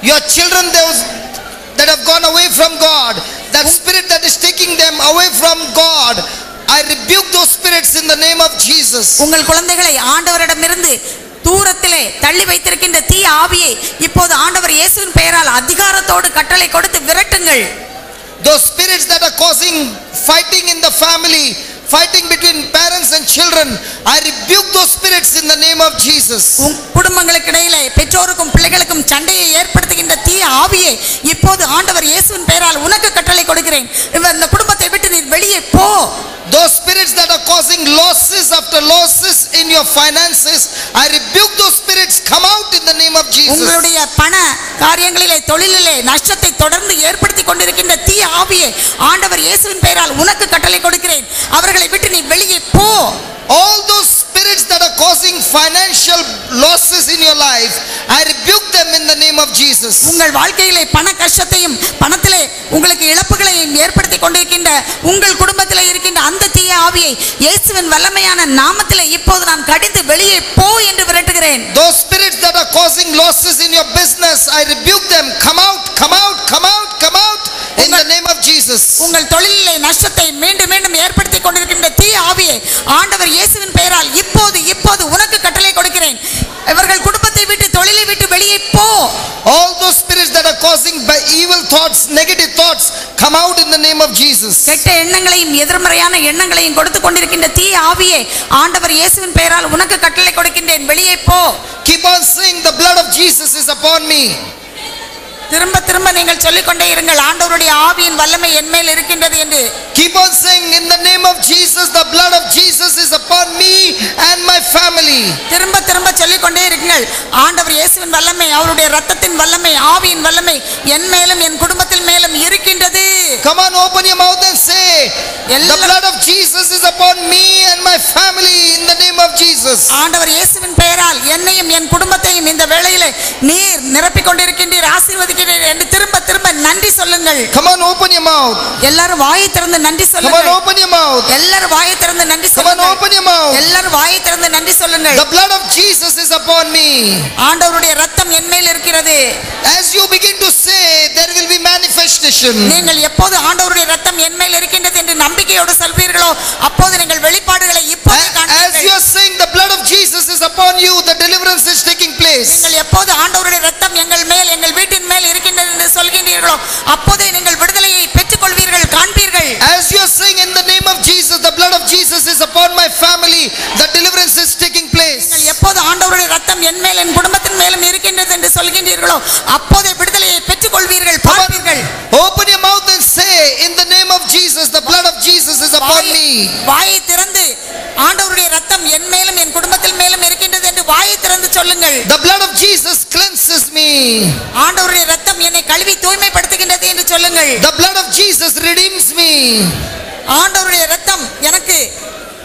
Your children, those that have gone away from God, that spirit that is taking them away from God, I rebuke those spirits in the name of Jesus. உங்கள் குழந்தைகளை ஆண்டவரிடமிருந்து தூரத்திலே தள்ளி வைத்திருக்கின்ற தீய ஆவியை இப்போது ஆண்டவர் இயேசுவின் பெயரால் அதிகாரத்தோடு கட்டளை கொடுத்து விரட்டுங்கள். Those spirits that are causing fighting in the family, fighting between parents and children, I rebuke those spirits in the name of Jesus. குடும்பங்களுக்கு இடையிலே பெற்றோருக்கும் பிள்ளைகளுக்கும் சண்டையை ஏற்படுத்துகின்ற தீய ஆவியை இப்போது ஆண்டவர் இயேசுவின் பெயரால் உனக்கு கட்டளை கொடுக்கிறேன், இந்த குடும்பத்தை விட்டு நீ வெளியே போ. Those spirits that are causing losses after losses in your finances, I rebuke those spirits, come out in the name of Jesus. உங்களுடைய பண காரியங்களிலே தொழிலிலே நஷ்டத்தை தொடர்ந்து ஏற்படுத்தி கொண்டிருக்கின்ற தீய ஆவியை ஆண்டவர் இயேசுவின் பெயரால் உனக்கு கட்டளை கொடுக்கிறேன், அவர்களை விட்டு நீ வெளியே போ. All those spirits that are causing financial losses in your life, I rebuke them in the name of Jesus. உங்கள் வாழ்க்கையிலே பண கஷ்டத்தையும் பணத்திலே உங்களுக்கு இழப்புகளையும் ஏற்படுத்தி கொண்டிருக்கின்ற உங்கள் குடும்பத்திலே இருக்கின்ற அந்த தீய ஆவியை இயேசுவின் வல்லமையான நாமத்திலே இப்போது நான் கடிந்து வெளியே போ என்று விரட்டுகிறேன். Those spirits that are causing losses in your business, I rebuke them. Come out, come out, come out, come out in the name of Jesus. உங்கள் தொழிலிலே நஷ்டத்தை மீண்டும் மீண்டும் ஏற்படுத்தி கொண்டிருக்கின்ற தீய ஆவியை ஆண்டவர் இயேசுவின் பெயரால் இப்போது உனக்கு கட்டளை கொடுக்கிறேன், இவர்கள் குடும்பத்தை விட்டு தொழிலை விட்டு வெளியே போ. All those spirits that are causing by evil thoughts, negative thoughts, come out in the name of Jesus. கெட்ட எண்ணங்களையும் எதிர்மறையான எண்ணங்களையும் கொடுத்து கொண்டிருக்கின்ற தீய ஆவியை ஆண்டவர் இயேசுவின் பெயரால் உனக்கு கட்டளை கொடுக்கின்றேன், வெளியே போ. Keep on saying, the blood of Jesus is upon me. திரும்ப திரும்ப நீங்கள் சொல்லிக்கொண்டே இருங்கள், ஆண்டவருடைய ஆவியின் வல்லமை என் மேல் இருக்கின்றது என்று. Keep on saying, in the name of Jesus, the blood of Jesus is upon me and my family. திரும்ப திரும்ப சொல்லிக்கொண்டே இருங்கள், ஆண்டவர் இயேசுவின் வல்லமை, அவருடைய இரத்தத்தின் வல்லமை, ஆவியின் வல்லமை என் மேலும் என் குடும்பத்தின் மேலும் இருக்கின்றது. Come on, open your mouth and say, the blood of Jesus is upon me and my family in the name of Jesus. ஆண்டவர் இயேசுவின் பெயரால் என்னையும் என் குடும்பத்தையும் இந்த வேளையிலே நீர் நிரப்பிக் கொண்டிருக்கின்றீர், ஆசீர்வதிக்கிறீர் என்று திரும்ப திரும்ப நன்றி சொல்லுங்கள். Come on, open your mouth. எல்லாரும் வாயை திறந்து நன்றி Come சொல்லுங்கள். on, open your mouth. எல்லாரும் வாயை திறந்து நன்றி Come on, சொல்லுங்கள். open your mouth. எல்லாரும் வாயை திறந்து நன்றி சொல்லுங்கள். The blood of Jesus is upon me. ஆண்டவருடைய இரத்தம் என் மேல் இருக்கிறது. As you begin to say, there will be manifestation. நீங்கள் எப்போது ஆண்டவருடைய இரத்தம் என் மேல் இருக்கின்றது என்று நம்பிக்கையோடு சொல்வீர்களோ அப்போது நீங்கள் வெளிப்பாடுகளை இப்போது As you காண்பீர்கள். are saying, the blood of Jesus is upon you, the deliverance is taking place. நீங்கள் எப்போது ஆண்டவருடைய இரத்தம் எங்கள் மேல் எங்கள் வீட்டின் மேல் இருக்கின்றது என்று சொல்கின்றீர்களோ அப்போதே நீங்கள் விடுதலையை பெற்றுக் கொள்வீர்கள், காண்பீர்கள். As you are saying, in the name of Jesus, the blood of Jesus is upon my family, the deliverance is taking place. நீங்கள் எப்போது ஆண்டவருடைய இரத்தம் என் மேல் என் குடும்பத்தின் மேலும் இருக்கின்றது என்று சொல்கின்றீர்களோ அப்போதே விடுதலையை பெற்றுக் கொள்வீர்கள், பார்ப்பீர்கள். Open your mouth and say, in upon me. வாயை திறந்து ஆண்டவருடைய இரத்தம் என் மேலும் என் குடும்பத்தின் மேலும் இருக்கின்றது என்று வாயை திறந்து சொல்லுங்கள். The blood of Jesus cleanses me. ஆண்டவருடைய இரத்தம் என்னை கழுவி தூய்மைப்படுத்துகின்றது என்று சொல்லுங்கள். The blood of Jesus redeems me. ஆண்டவருடைய இரத்தம் எனக்கு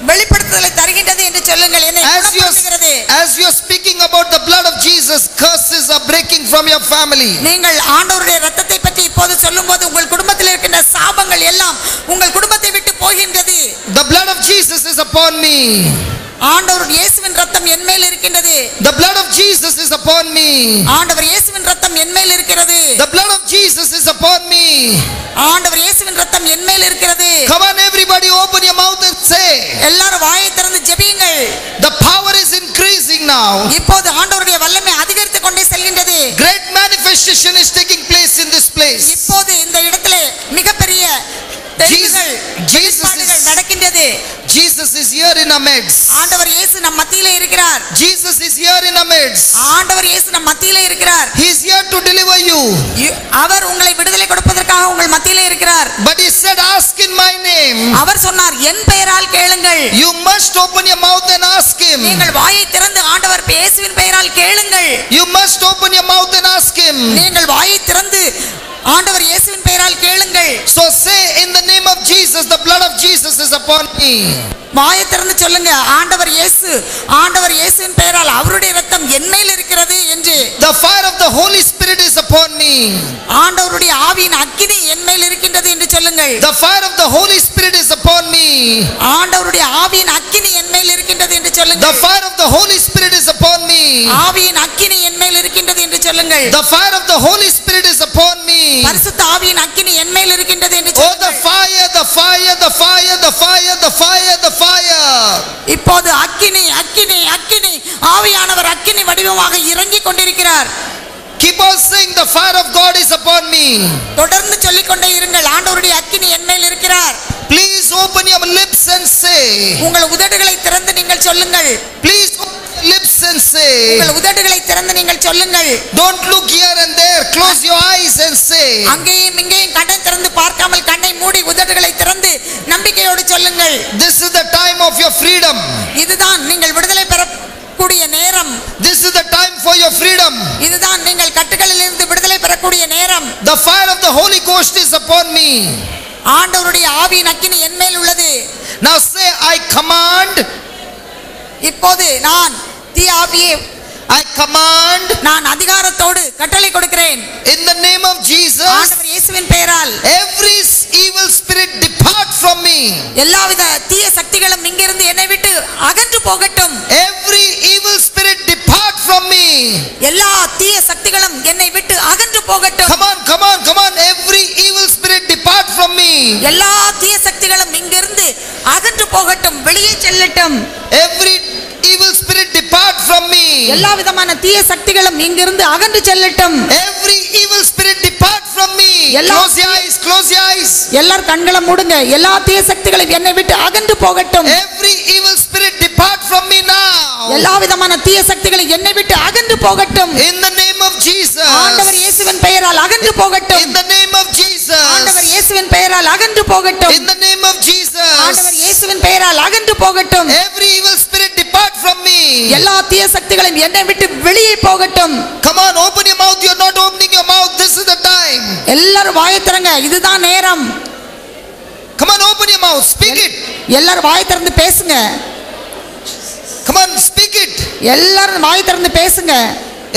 வெளிப்படுத்துதலை தருகின்றது என்று சொல்லுங்கள். என்னை குணப்படுத்துகிறது. As you are speaking about the blood of Jesus, curses are breaking from your family. நீங்கள் ஆண்டவருடைய இரத்தத்தை பற்றி இப்போது சொல்லும்போது உங்கள் குடும்பத்தில் இருக்கின்ற சாபங்கள் எல்லாம் உங்கள் குடும்பத்தை விட்டு போகின்றது. The blood of Jesus is upon me. ஆண்டவர் இயேசுவின் இரத்தம் என் மேல் இருக்கின்றது. The blood of Jesus is upon me. ஆண்டவர் இயேசுவின் இரத்தம் என் மேல் இருக்கிறது. The blood of Jesus is upon me. ஆண்டவர் இயேசுவின் இரத்தம் என் மேல் இருக்கிறது. Come on everybody, open your mouth and say. எல்லாரும் வாயை திறந்து ஜெபியுங்கள். The power is increasing now. இப்போது ஆண்டவருடைய வல்லமை அதிகரித்துக் கொண்டே செல்கின்றது. Great manifestation is taking place in this place. இப்போது இந்த இடத்திலே மிகப்பெரிய நடக்கின்றது. Jesus is here in our midst. ஆண்டவர் இயேசு நம் மத்தியிலே இருக்கிறார். Jesus is here in our midst. ஆண்டவர் இயேசு நம் மத்தியிலே இருக்கிறார். He is here to deliver you. அவர் உங்களை விடுதலை கொடுப்பதற்காக உங்கள் மத்தியிலே இருக்கிறார். But he said, ask in my name. அவர் சொன்னார், என் பெயரால் கேளுங்கள். You must open your mouth and ask him. நீங்கள் வாயை திறந்து ஆண்டவர் இயேசுவின் பெயரால் கேளுங்கள். You must open your mouth and ask him. நீங்கள் வாயை திறந்து ஆண்டவர் இயேசுவின் பெயரால் கேளுங்கள். So say, in the name of Jesus, the blood of Jesus is upon me. வாயை திறந்து சொல்லுங்க, ஆண்டவர் இயேசுவின் பெயரால் அவருடைய இரத்தம் என் மேல் இருக்கிறது என்று. The fire of the Holy Spirit is upon me. ஆண்டவருடைய ஆவியின் அக்கினி என் மேல் இருக்கின்றது என்று சொல்லுங்கள். The fire of the Holy Spirit is upon me. ஆண்டவருடைய ஆவியின் அக்கினி என் மேல் இருக்கின்றது என்று சொல்லுங்கள். The fire of the Holy Spirit is upon me. ஆவியின் அக்கினி என் மேல் இருக்கின்றது என்று சொல்லுங்கள். The fire of the Holy Spirit is upon me. பரிசுத்த ஆவியின் அக்கினி என் மேல் இருக்கின்றது என்று சொல்லுங்கள். Oh, the fire, the fire, the fire, the fire, the fire, the fire. இப்போது அக்கினி அக்கினி அக்கினி ஆவியானவர் அக்கினி வடிவமாக இறங்கிக் கொண்டிருக்கிறார். Keep on saying, the fire of God is upon me. தொடர்ந்து சொல்லிக் கொண்டே இருங்கள், ஆண்டவருடைய அக்கினி என் மேல் இருக்கிறார். Please open your lips and say. உங்கள் உதடுகளை திறந்து நீங்கள் சொல்லுங்கள். Please open your lips and say. உங்கள் உதடுகளை திறந்து நீங்கள் சொல்லுங்கள். Don't look here and there. Close your eyes and say. அங்கேயும் இங்கேயும் கண்ணை திறந்து பார்க்காமல் கண்ணை மூடி உதடுகளை திறந்து நம்பிக்கையோடு சொல்லுங்கள். This is the time of your freedom. இதுதான் நீங்கள் விடுதலை பெறக்கூடிய நேரம். This is the time for your freedom. இதுதான் நீங்கள் கட்டுகளில் இருந்து விடுதலை பெறக்கூடிய நேரம். The fire of the Holy Ghost is upon me. ஆண்டவருடைய ஆவியின் அக்கினி என் மேல் உள்ளது. Now say, I command. இப்போது நான் தீ ஆவியே I command. நான் அதிகாரத்தோடு கட்டளை கொடுக்கிறேன். In the name of Jesus. ஆண்டவர் இயேசுவின் பெயரால் every evil spirit depart from me. எல்லாவித தீய சக்திகளும் இங்கிருந்து என்னை விட்டு அகன்று போகட்டும். Every evil spirit depart from me. எல்லா தீய சக்திகளும் என்னை விட்டு அகன்று போகட்டும். Come on, come on, come on. Every evil spirit depart from me. எல்லா தீய சக்திகளும் இங்கிருந்து அகன்று போகட்டும், வெளியே செல்லட்டும். Every evil spirit depart from me. எல்லா விதமான தீய சக்திகளும் இங்கிருந்து அகன்று செல்லட்டும். Every evil spirit depart from me. Close your eyes, close your eyes. எல்லார் கண்களை மூடுங்க. எல்லா தீய சக்திகளும் என்னை விட்டு அகன்று போகட்டும். Every evil spirit depart from me now. எல்லா விதமான தீய சக்திகளும் என்னை விட்டு அகன்று போகட்டும். In the name of Jesus. ஆண்டவர் இயேசுவின் பெயரால் அகன்று போகட்டும். In the name of Jesus. ஆண்டவர் இயேசுவின் பெயரால் அகன்று போகட்டும். In the name of Jesus. ஆண்டவர் இயேசுவின் பெயரால் அகன்று போகட்டும். Every evil spirit depart from me. எல்லா தீய சக்திகளும் என்னை விட்டு வெளியே போகட்டும். Come on, open your mouth. You're not opening your mouth. This is the time. எல்லாரும் வாயை திறங்க, இதுதான் நேரம். Come on, open your mouth. Speak it. எல்லாரும் வாயை திறந்து பேசுங்க. Come on, speak it. எல்லாரும் வாயை திறந்து பேசுங்க.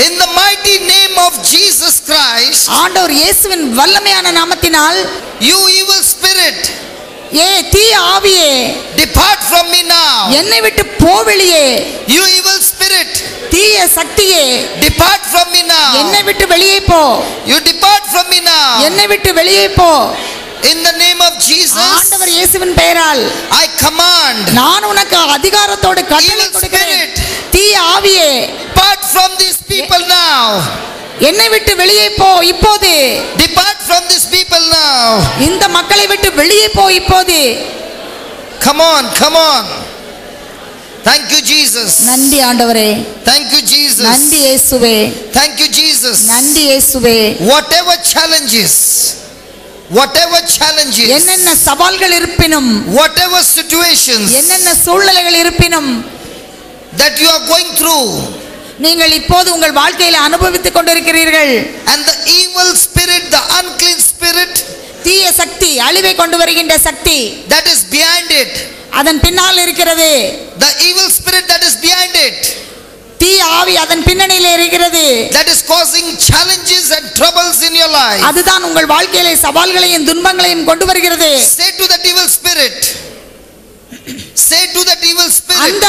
In the mighty name of Jesus Christ. ஆண்டவர் இயேசுவின் வல்லமையான நாமத்தினால், you evil spirit, ஏ தீய ஆவியே, depart from me now. என்னை விட்டு போ வெளியே. You evil spirit, தீய சக்தியே, depart from me now. என்னை விட்டு வெளியே போ. You depart from me now. என்னை விட்டு வெளியே போ. In the name of Jesus. ஆண்டவர் இயேசுவின் பெயரால் I command. நான் உனக்கு அதிகாரத்தோடு கட்டளை கொடுக்கிறேன். தீய ஆவியே, depart from these people now. என்னை விட்டு வெளியே போ இப்போது. Depart from these people now. இந்த மக்களை விட்டு வெளியே போ இப்போது. Come on, come on. Thank you Jesus. நன்றி ஆண்டவரே. Thank you Jesus. நன்றி இயேசுவே. Thank you Jesus. நன்றி இயேசுவே. Whatever challenges whatever challenges, என்னென்ன சவால்கள் இருப்பினும், whatever situations என்னென்ன சூழ்நிலைகள் இருப்பினும், that you are going through, நீங்கள் இப்போது உங்கள் வாழ்க்கையில் அனுபவித்துக் கொண்டிருக்கிறீர்கள். and the evil spirit, the unclean spirit, தீய சக்தி, அழிவை கொண்டு வருகின்ற சக்தி that is behind it, அதன் பின்னால் இருக்கிறது. the evil spirit that is behind it, தீய ஆவி அதன் பின்னணியில் இருக்கிறது. that is causing challenges and troubles in your life. அதுதான் உங்கள் வாழ்க்கையிலே சவால்களையும் துன்பங்களையும் கொண்டு வருகிறது. Say to that evil spirit, say to that evil spirit,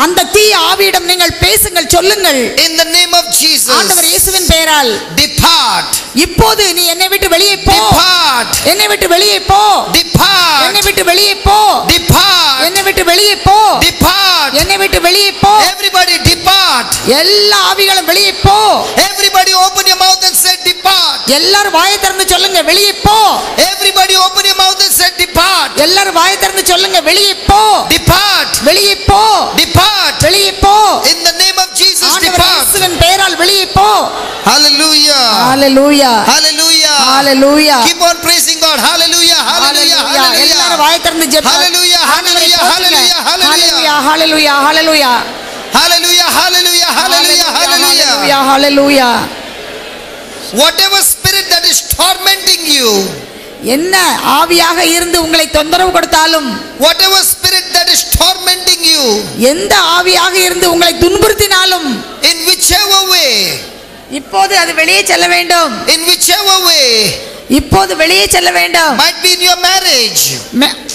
அந்த தீய ஆவியிடம் நீங்கள் பேசுங்கள், சொல்லுங்கள். in the name of Jesus, ஆண்டவர் இயேசுவின் பெயரால் depart, இப்போது நீ என்னை விட்டு வெளியே போ, depart, என்னை விட்டு வெளியே போ, depart, என்னை விட்டு வெளியே போ, depart, என்னை விட்டு வெளியே போ, depart, என்னை விட்டு வெளியே போ. everybody depart, எல்லா ஆவிகளும் வெளியே போ. everybody open your mouth and say depart, எல்லாரும் வாயை திறந்து சொல்லுங்க, வெளியே போ. everybody open your mouth and say depart, எல்லாரும் வாயை திறந்து சொல்லுங்க, வெளியே போ, depart, வெளியே போ, depart, வெளியே போ. in the name of Jesus, ஆண்டவர் depart. இயேசுவின் பெயரால் வெளியே போ. Hallelujah, hallelujah, hallelujah, hallelujah, keep on praising God. Hallelujah, hallelujah, ஹalleluya. எல்லாரும் hallelujah, வாயை திறந்து ஜெபம். hallelujah, hallelujah, hallelujah, hallelujah, hallelujah, hallelujah, hallelujah, hallelujah, hallelujah, hallelujah. Hallelujah, hallelujah. Whatever spirit that is tormenting you, என்ன ஆவியாக இருந்து உங்களை தொந்தரவு கொடுத்தாலும், whatever spirit that is tormenting you, எந்த ஆவியாக இருந்து உங்களை துன்புறுத்தினாலும், in whichever way, இப்போது அது வெளியே செல்ல வேண்டும். in whichever way, இப்போது வெளியே செல்ல வேண்டும். might be in your marriage,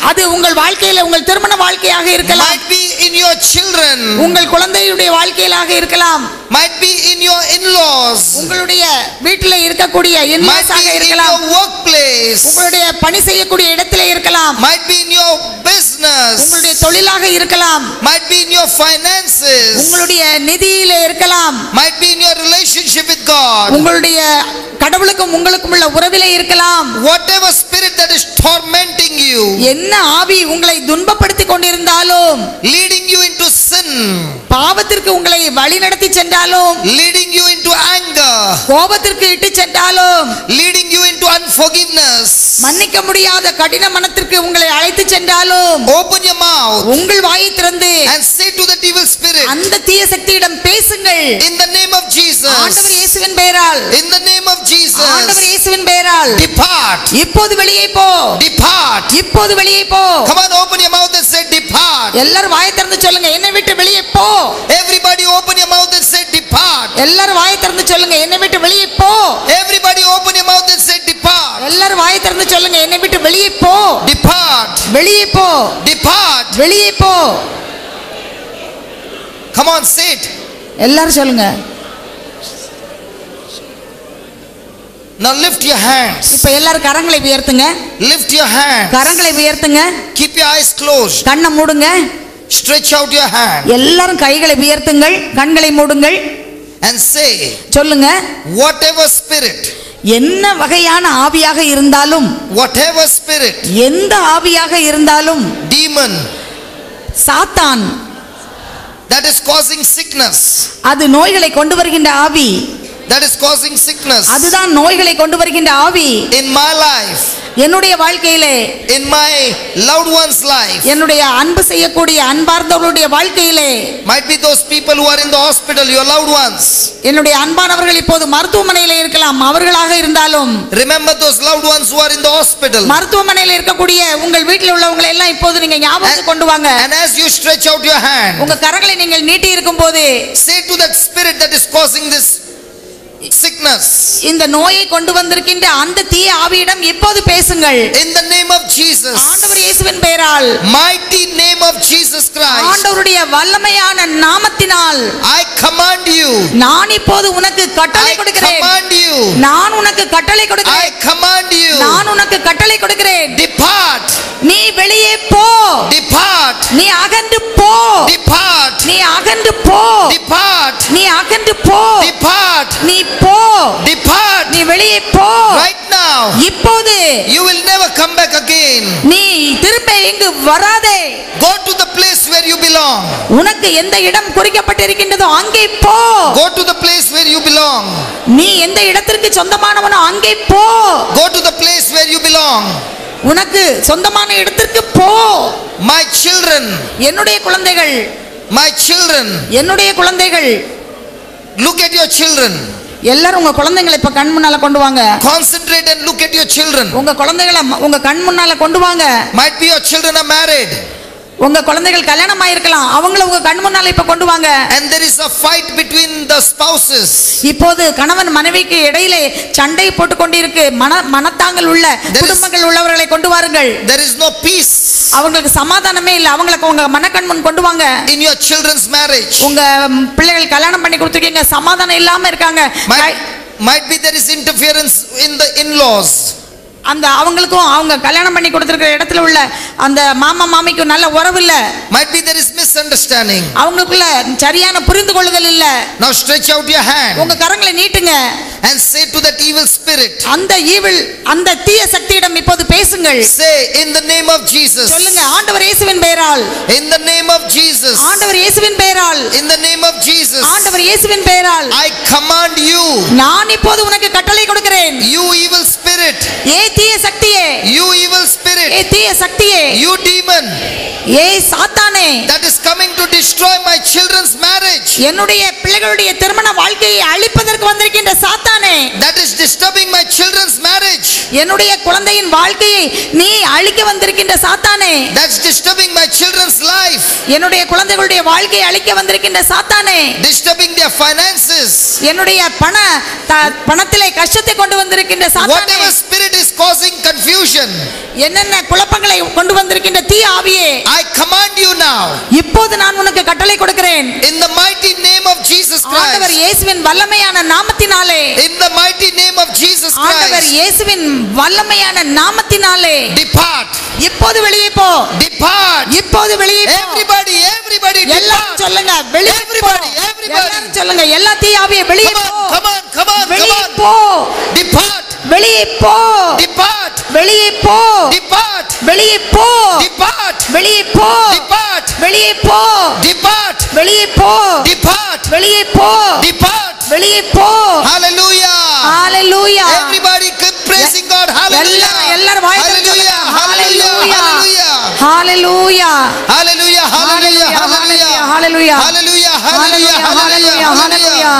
அது உங்கள் வாழ்க்கையில உங்கள் திருமண வாழ்க்கையாக இருக்கலாம், might be in your children, உங்கள் குழந்தையுடைய வாழ்க்கையிலாக இருக்கலாம், might be in your in-laws, உங்களுடைய வீட்டில் இருக்கக்கூடிய might இன்வாஸாக be in இருக்கலாம், your workplace, உங்களுடைய பணி செய்யக்கூடிய இடத்திலே இருக்கலாம், might be in your business, உங்களுடைய தொழிலாக இருக்கலாம், might be in your finances, உங்களுடைய நிதியிலே இருக்கலாம், might be in your relationship with God, உங்களுடைய கடவுளுக்கும் உங்களுக்கும் உள்ள உறவிலே இருக்கலாம். whatever spirit that is tormenting you, என்ன ஆவி உங்களை துன்பப்படுத்தி கொண்டிருந்தாலும், leading you into sin, பாவத்திற்கு உங்களை வழி நடத்தி சென்றாலும், leading you into anger, கோபத்திற்கு இட்டு சென்றாலும், leading you into unforgiveness, மன்னிக்க முடியாத கடின மனத்திற்கு உங்களை அழைத்து சென்றாலும், open your mouth உங்கள் வாயை திறந்து and say to that evil spirit, அந்த தீய சக்தியிடம் பேசுங்கள். in the name of Jesus, ஆண்டவர் இயேசுவின் பெயரால், in the name of Jesus, ஆண்டவர் இயேசுவின் பெயரால் depart, இப்போது வெளியே போ, depart. இப்போது வெளியே போ. Come on, open your mouth and say depart. எல்லாரும் வாயை திறந்து சொல்லுங்க, என்னை விட்டு வெளியே போ. Everybody open your mouth and say depart. எல்லாரும் வாயை திறந்து சொல்லுங்க, என்னை விட்டு வெளியே போ. Everybody open your mouth and say depart. எல்லாரும் வாயை திறந்து சொல்லுங்க, என்னை விட்டு வெளியே போ, Depart, வெளியே போ, depart. வெளியே போ. Come on, say it. எல்லாரும் சொல்லுங்க. Now lift your hands. இப்ப எல்லாரும் கரங்களை உயர்த்துங்க, Lift your hands. கரங்களை உயர்த்துங்க, Keep your eyes closed. கண்ணை மூடுங்க. Stretch out your hand எல்லாரும் கைகளை உயர்த்துங்கள், கண்களை மூடுங்கள். and say, சொல்லுங்க, whatever spirit, என்ன வகையான ஆவியாக இருந்தாலும், whatever spirit, எந்த ஆவியாக இருந்தாலும், demon சாத்தான் that is causing sickness, அது நோய்களை கொண்டு வருகின்ற ஆவி, that is causing sickness அதுதான் நோய்களை கொண்டு வருகின்ற ஆவி. in my life, என்னுடைய வாழ்க்கையிலே, in my loved one's life, என்னுடைய அன்பு செய்யக்கூடிய அன்பார்ந்தவர்களுடைய வாழ்க்கையிலே, might be those people who are in the hospital, your loved ones. என்னுடைய அன்பானவர்கள் இப்போது மருத்துவமனையிலே இருக்கலாம், அவர்களாக இருந்தாலும், Remember those loved ones who are in the hospital. மருத்துவமனையில இருக்கக்கூடிய உங்கள் வீட்டில் உள்ளவங்களை எல்லாம் இப்போது நீங்க ஞாபகத்துக்கு கொண்டு வாங்க. And as you stretch out your hand, உங்க கரங்களை நீங்கள் நீட்டி இருக்கும் போது, say to that spirit that is causing this sickness, இந்த நோயை கொண்டு வந்திருக்கின்ற அந்த தீய ஆவியிடம் இப்போது பேசுங்கள். in the name of Jesus, ஆண்டவர் இயேசுவின் பெயரால், mighty name of Jesus Christ, ஆண்டவருடைய வல்லமையான நாமத்தினால் I command you, நான் இப்போது உனக்கு கட்டளை I கொடுக்கிறேன். command you, நான் உனக்கு கட்டளை I கொடுக்கிறேன். command you, நான் உனக்கு கட்டளை கொடுக்கிறேன். depart, நீ வெளியே போ, depart, நீ அகன்று போ, depart, நீ அகன்று போ, depart, நீ அகன்று போ, depart, நீ போ, depart நீ வெளியே போ. right now. இப்போது You will never come back again. நீ திரும்ப இங்கு வராதே. Go to the place where you belong. உனக்கு எந்த இடம் குறிக்கப்பட்டிருக்கின்றதோ அங்கே போ. Go to the place where you belong. நீ எந்த இடத்திற்கு சொந்தமானவனோ அங்கே போ. Go to the place where you belong. உனக்கு சொந்தமான இடத்திற்கு போ. My children, என்னுடைய குழந்தைகள், my children, என்னுடைய குழந்தைகள். look at your children. எல்லாரும் உங்க குழந்தைகளை இப்ப கண் முன்னால கொண்டு வாங்க. Concentrate and look at your children. உங்க குழந்தைகளை உங்க கண் முன்னால கொண்டு வாங்க. Might be your children are married. உங்க குழந்தைகள் கல்யாணம் ஆயிருக்கலாம், அவங்கள உங்க கண் முன்னால இப்ப கொண்டு வாங்க. And there is a fight between the spouses. இப்போது கணவன் மனைவிக்கு இடையிலே சண்டை போட்டுக் கொண்டிருக்கு. மனத்தாங்கள் உள்ள குடும்பங்கள் உள்ளவர்களை கொண்டு வாருங்கள். There is no peace. அவங்களுக்கு சமாதானமே இல்ல. அவங்களுக்கு உங்க மனக்கண் முன் கொண்டு வாங்க. In your children's marriage. உங்க பிள்ளைகள் கல்யாணம் பண்ணி கொடுத்துருக்கீங்க, சமாதானம் இல்லாம இருக்காங்க. Might be there is interference in the in-laws. அந்த அவங்களுக்கும் அவங்க கல்யாணம் பண்ணி கொடுத்திருக்கிற இடத்துல உள்ள அந்த மாமா மாமிக்கும் நல்ல உறவு இல்ல. Might be there is misunderstanding. அவங்களுக்குள்ள சரியான புரிந்து கொள்ளுதல் இல்ல. Now stretch out your hand. உங்க கரங்களை நீட்டுங்க. And say to that evil spirit. அந்த ஈவில், அந்த தீய சக்தியிடம் இப்போது பேசுங்கள். Say in the name of Jesus. சொல்லுங்க, ஆண்டவர் இயேசுவின் பெயரால். In the name of Jesus. ஆண்டவர் இயேசுவின் பெயரால். In the name of Jesus. ஆண்டவர் இயேசுவின் பெயரால். I command you. நான் இப்போது உனக்கு கட்டளை கொடுக்கிறேன். You evil spirit. தீய சக்தியே, you evil spirit, தீய சக்தியே, you demon, சாத்தானே, that is coming to destroy my children's marriage, என்னுடைய பிள்ளைகளுடைய திருமண வாழ்க்கையை அழிப்பதற்கு வந்திருக்கின்ற சாத்தானே, that is disturbing my children's marriage, என்னுடைய குழந்தையின் வாழ்க்கையை நீ அழிக்க வந்திருக்கின்ற சாத்தானே, that's disturbing my children's life, என்னுடைய குழந்தைகளுடைய வாழ்க்கையை அழிக்க வந்திருக்கின்ற சாத்தானே, disturbing their finances, என்னுடைய பணத்திலே கஷ்டத்தை கொண்டு வந்திருக்கின்ற சாத்தானே, whatever spirit is causing confusion, என்னென்ன குழப்பங்களை கொண்டு வந்திருக்கின்ற தீய ஆவியே, I command you now, இப்போது நான் உனக்கு கட்டளை கொடுக்கிறேன். in the mighty name of Jesus ஆண்டவர் Christ, இயேசுவின் வல்லமையான நாமத்தினாலே, in the mighty name of Jesus ஆண்டவர் Christ, இயேசுவின் வல்லமையான நாமத்தினாலே, depart, இப்போது வெளியே போ, depart, இப்போது வெளியே போ. everybody எல்லாரும் depart, சொல்லுங்க, வெளியே போ. everybody எல்லாரும் சொல்லுங்க, எல்லா தீய ஆவியே வெளியே போ, come on, வெளியே போ, depart, வெளியே போ, depart, வெளியே போ, depart, வெளியே போ, depart, வெளியே போ, depart, வெளியே போ, depart, வெளியே போ, depart, வெளியே போ, depart, வெளியே போ. hallelujah, ஹalleluya. everybody keep praising God, hallelujah, எல்லாரும் வாயை திறந்து hallelujah, ஹalleluya, hallelujah, ஹalleluya, hallelujah, hallelujah, hallelujah, ஹalleluya, hallelujah, hallelujah, hallelujah, ஹalleluya,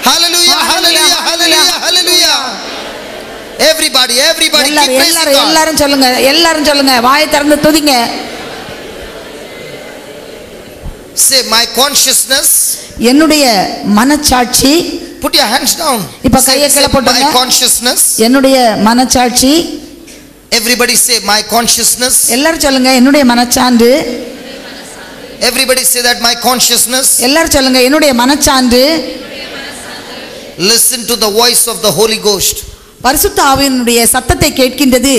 hallelujah, hallelujah, hallelujah, hallelujah, everybody keep praising God. எல்லாரும் சொல்லுங்க, எல்லாரும் சொல்லுங்க, வாயை திறந்து துதிங்க. Say my consciousness, என்னுடைய மனசாட்சி, put your hands down, இப்ப கையை கீழ போடுங்க. my consciousness, என்னுடைய மனசாட்சி, everybody say my consciousness, எல்லாரும் சொல்லுங்க, என்னுடைய மனச்சான்று, everybody say that my consciousness, எல்லாரும் சொல்லுங்க, என்னுடைய மனச்சான்று, listen to the voice of the Holy Ghost, பரிசுத்த ஆவியினுடைய சத்தத்தை கேட்கின்றது,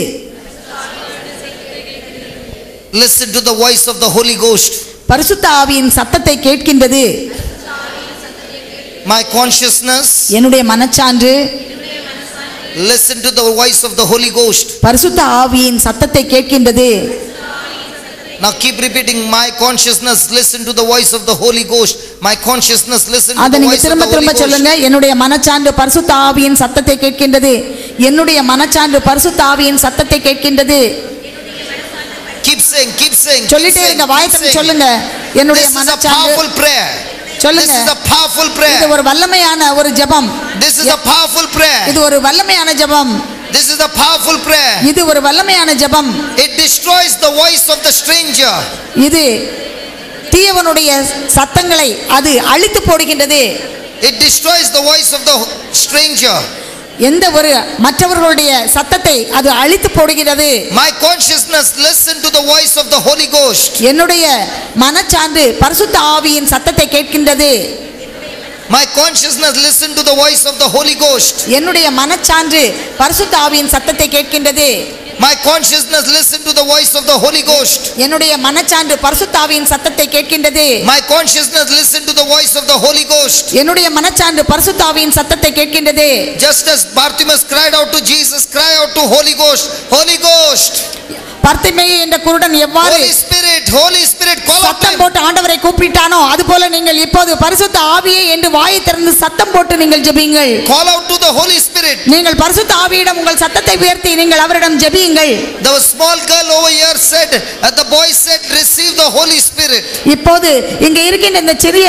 listen to the voice of the Holy Ghost, பரிசுத்த ஆவியின் சத்தத்தை கேட்கின்றது, my consciousness, என்னுடைய மனச்சான்று, listen to the voice of the Holy Ghost. பரிசுத்த ஆவியின் சத்தத்தை கேட்கின்றது. Now keep repeating, my consciousness listen to the voice of the Holy Ghost, my consciousness listen to அத the நீங்க voice of திரும்ப the Holy திரும்ப Ghost. சொல்லுங்க, என்னுடைய மனச்சான்று பரிசுத்த ஆவியின் சத்தத்தை கேட்கின்றது, என்னுடைய மனச்சான்று பரிசுத்த ஆவியின் சத்தத்தை கேட்கின்றது. Keep saying, சொல்லிட்டே இருங்க, வாயை திறந்து சொல்லுங்க, என்னுடைய this is a மனச்சான்று. powerful prayer, சொல்லுங்க, this is a powerful இது prayer, ஒரு வல்லமையான ஒரு ஜெபம், this is a powerful prayer, இது ஒரு வல்லமையான ஜெபம், this is a powerful prayer, இது ஒரு வல்லமையான ஜெபம். it destroys the voice of the stranger, இது தீயவனுடைய சத்தங்களை அது அழித்து போடுகின்றது, it destroys the voice of the stranger, எந்த ஒரு மற்றவர்களுடைய சத்தத்தை அது அழித்து போடுகிறது. my consciousness listen to the voice of the Holy Ghost, என்னுடைய மனச்சான்று பரிசுத்த ஆவியின் சத்தத்தை கேட்கின்றது, my consciousness listen to the voice of the Holy Ghost, என்னுடைய மனச்சான்று பரிசுத்த ஆவியின் சத்தத்தை கேட்கின்றது, my consciousness listen to the voice of the Holy Ghost, என்னுடைய மனச்சான்று பரிசுத்த ஆவியின் சத்தத்தை கேட்கின்றது, my consciousness listen to the voice of the Holy Ghost. என்னுடைய மனச்சான்று பரிசுத்த ஆவியின் சத்தத்தை கேட்கின்றது. Just as Bartimaeus cried out to Jesus, cry out to Holy Ghost, Holy Ghost, Bartimaeus என்ற குருடன் எவ்வாறு Holy Spirit, Holy Spirit, call out to சத்தம் him. போட்டு ஆண்டவரை கூப்பிட்டானோ அதுபோல நீங்கள் இப்போது பரிசுத்த ஆவியே என்று வாயை திறந்து சத்தம் போட்டு நீங்கள் ஜெபியுங்கள். Call out to the Holy Spirit. நீங்கள் பரிசுத்த ஆவியிடம் உங்கள் சத்தத்தை உயர்த்தி நீங்கள் அவரிடம் ஜெபியுங்கள். The small girl over here said, the boy said, receive the Holy Spirit. இப்போது இங்கே இருக்கின்ற இந்த சிறிய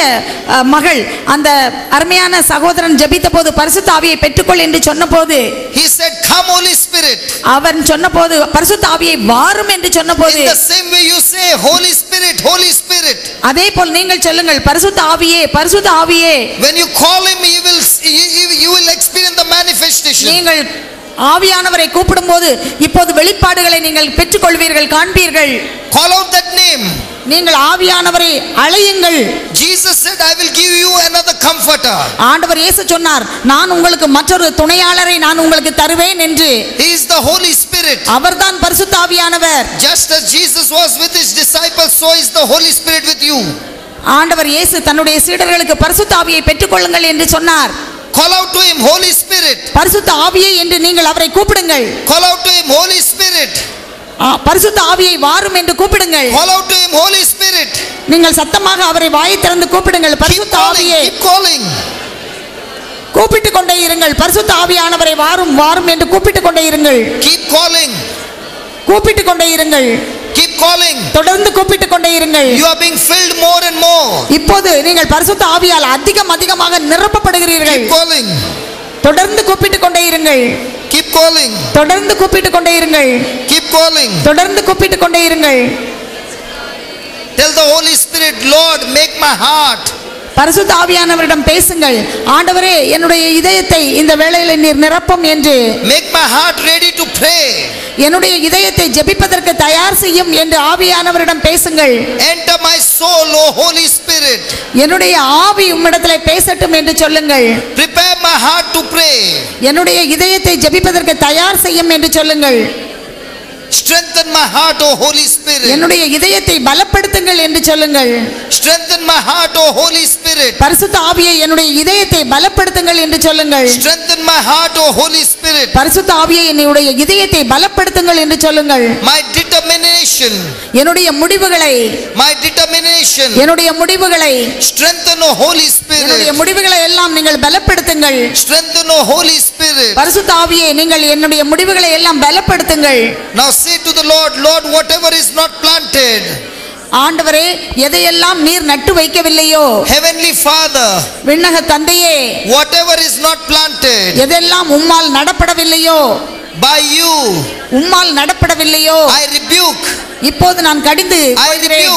மகள் அந்த அருமையான சகோதரன் ஜெபித்த போது பரிசுத்த ஆவியை பெற்றுக்கொள் என்று சொன்னபோது He said, come Holy Spirit. அவன் சொன்னபோது பரிசுத்த ஆவியை வாரும் என்று சொன்னபோது In the same way you say, Holy Spirit, Holy Spirit. அதே போல் நீங்கள் சொல்லுங்கள் பரிசுத்த ஆவியே பரிசுத்த ஆவியே. When you call him, you will experience the manifestation. நீங்கள் ஆவியானவரை கூப்பிடும்போது இப்போது வெளிப்பாடுகளை நீங்கள் பெற்றுக்கொள்வீர்கள், காண்பீர்கள். Call out that name. நீங்கள் ஆவியானவரை அழையுங்கள். Jesus said, I will give you another comforter. ஆண்டவர் இயேசு சொன்னார், நான் உங்களுக்கு மற்றொரு துணையாளரை நான் உங்களுக்கு தருவேன் என்று. He is the Holy Spirit. அவர்தான் பரிசுத்த ஆவியானவர். Just as Jesus was with his disciples, so is the Holy Spirit with you. ஆண்டவர் இயேசு தன்னுடைய சீடர்களுக்கு பரிசுத்த ஆவியை பெற்றுக்கொள்ளுங்கள் என்று சொன்னார். Call out to him, Holy Spirit. பரிசுத்த ஆவியே என்று நீங்கள் அவரை கூப்பிடுங்கள். Call out to him, Holy Spirit. பரிசுத்த ஆவியை வாரும் என்று கூப்பிடுங்கள். Call out to him, Holy Spirit. நீங்கள் சத்தமாக அவரை வாயை திறந்து கூப்பிடுங்கள். பரிசுத்த ஆவியே. Keep calling. கூப்பிட்டு கொண்டே இருங்கள். பரிசுத்த ஆவியானவரை வாரும் வாரும் என்று கூப்பிட்டு கொண்டே இருங்கள். Keep calling. கூப்பிட்டு கொண்டே இருங்கள். Keep calling. தொடர்ந்து கூப்பிட்டு கொண்டே இருங்கள். You are being filled more and more. இப்போது நீங்கள் பரிசுத்த ஆவியால் அதிகமாக நிரப்பப்படுகிறீர்கள். Keep calling. தொடர்ந்து கூப்பிட்டு கொண்டே இருங்கள். Keep calling. தொடர்ந்து கூப்பிட்டு கொண்டே இருங்கள். Keep calling. தொடர்ந்து கூப்பிட்டு கொண்டே இருங்கள். Tell the Holy Spirit, Lord, make my heart. பரிசுத்த ஆவியானவரிடம் பேசுங்கள். ஆண்டவரே என்னுடைய இதயத்தை இந்த வேளையில் நீர் நிரப்பும் என்று. Make my heart ready to pray. என்னுடைய இதயத்தை ஜெபிப்பதற்கு தயார் செய்யும் என்று ஆவியானவரிடம் பேசுங்கள். Enter my soul, O Holy Spirit. என்னுடைய ஆவி உம்மிடத்திலே பேசட்டும் என்று சொல்லுங்கள். Prepare my heart to pray. என்னுடைய இதயத்தை ஜெபிப்பதற்கு தயார் செய்யும் என்று சொல்லுங்கள். Strengthen my heart, O Holy Spirit. என்னுடைய இதயத்தை பலப்படுத்துங்கள் என்று சொல்லுங்கள். Strengthen my heart, O Holy Spirit. பரிசுத்த ஆவியே என்னுடைய இதயத்தை பலப்படுத்துங்கள் என்று சொல்லுங்கள். Strengthen my heart, O Holy Spirit. பரிசுத்த ஆவியே என்னுடைய இதயத்தை பலப்படுத்துங்கள் என்று சொல்லுங்கள். My determination. என்னுடைய முடிவுகளை என்னுடைய முடிவுகளை strengthen, O Holy Spirit. என்னுடைய முடிவுகளை எல்லாம் நீங்கள் பலப்படுத்துங்கள். Strengthen, O Holy Spirit. பரிசுத்த ஆவியே நீங்கள் என்னுடைய முடிவுகளை எல்லாம் பலப்படுத்துங்கள். Now say to the Lord, Lord, whatever is not planted. ஆண்டவரே எதையெல்லாம் நீர் நட்டு வைக்கவில்லையோ, Heavenly Father, விண்ணக தந்தையே, whatever is not planted எதெல்லாம் உம்மால் நடப்படவில்லையோ, by you, உம்மால் நடப்படவில்லையோ, I rebuke. இப்போது நான் கடிந்து கொள்கிறேன்.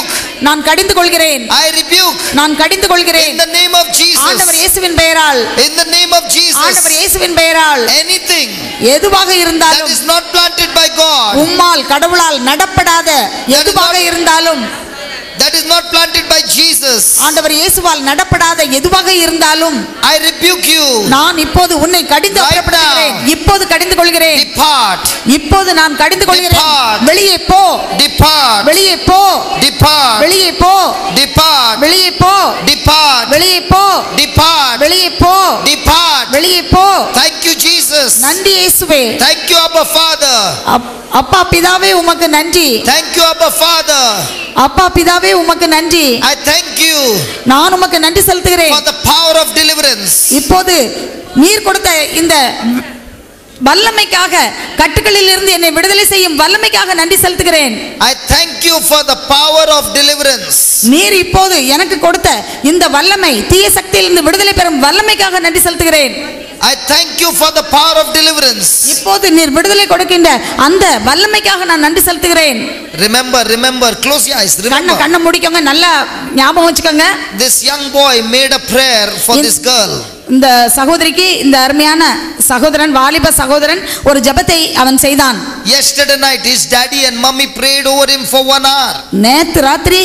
நான் கடிந்து கொள்கிறேன். I rebuke. நான் கடிந்து கொள்கிறேன். In the name of Jesus. ஆண்டவர் இயேசுவின் பெயரால். In the name of Jesus. ஆண்டவர் இயேசுவின் பெயரால். Anything எதுவாக that இருந்தாலும் is not planted by God, உம்மால் கடவுளால் நடப்படாத எதுவாக இருந்தாலும், that is not planted by Jesus, ஆண்டவர் இயேசுவால் நடப்படாத எதுவாக இருந்தாலும் I rebuke you. நான் இப்போது உன்னை கடிந்து அப்புறப்படுகிறேன். இப்போது கடிந்து கொள்கிறேன். Depart. இப்போது நான் கடிந்து கொள்கிறேன். Depart. வெளியே போ. Depart. வெளியே போ. Depart. வெளியே போ. Depart. வெளியே போ. Depart. வெளியே போ. Depart. வெளியே போ. Depart. வெளியே போ. Thank you, Jesus. நன்றி இயேசுவே. Thank you, Abba Father. அப்பா பிதாவே உமக்கு நன்றி. Thank you, Abba Father. அப்பா பிதாவே உமக்கு நன்றி. I thank you நான் உமக்கு நன்றி செலுத்துகிறேன். for the power of deliverance. இப்போது நீர் கொடுத்த இந்த வல்லமைக்காக, கட்டுகளில் இருந்து என்னை விடுதலை செய்யும் வல்லமைக்காக நன்றி செலுத்துகிறேன். I thank you for the power of deliverance. நீர் இப்போது எனக்கு கொடுத்த இந்த வல்லமை, தீய சக்தியிலிருந்து விடுதலை பெறும் வல்லமைக்காக நன்றி செலுத்துகிறேன். I thank you for the power of deliverance. இப்போது நீர் விடுதலை கொடுக்கின்ற அந்த வல்லமைக்காக நான் நன்றி செலுத்துகிறேன். Remember, close your eyes. Remember, கண்ணை மூடிக்கோங்க, நல்லா ஞாபகம் வச்சுக்கோங்க. this young boy made a prayer for this girl. இந்த சகோதரிக்கு, இந்த அருமையான சகோதரன், வாலிப சகோதரன் ஒரு ஜெபத்தை அவன் செய்தான். Yesterday night his daddy and mummy prayed over him for 1 hour. நேத்து ராத்திரி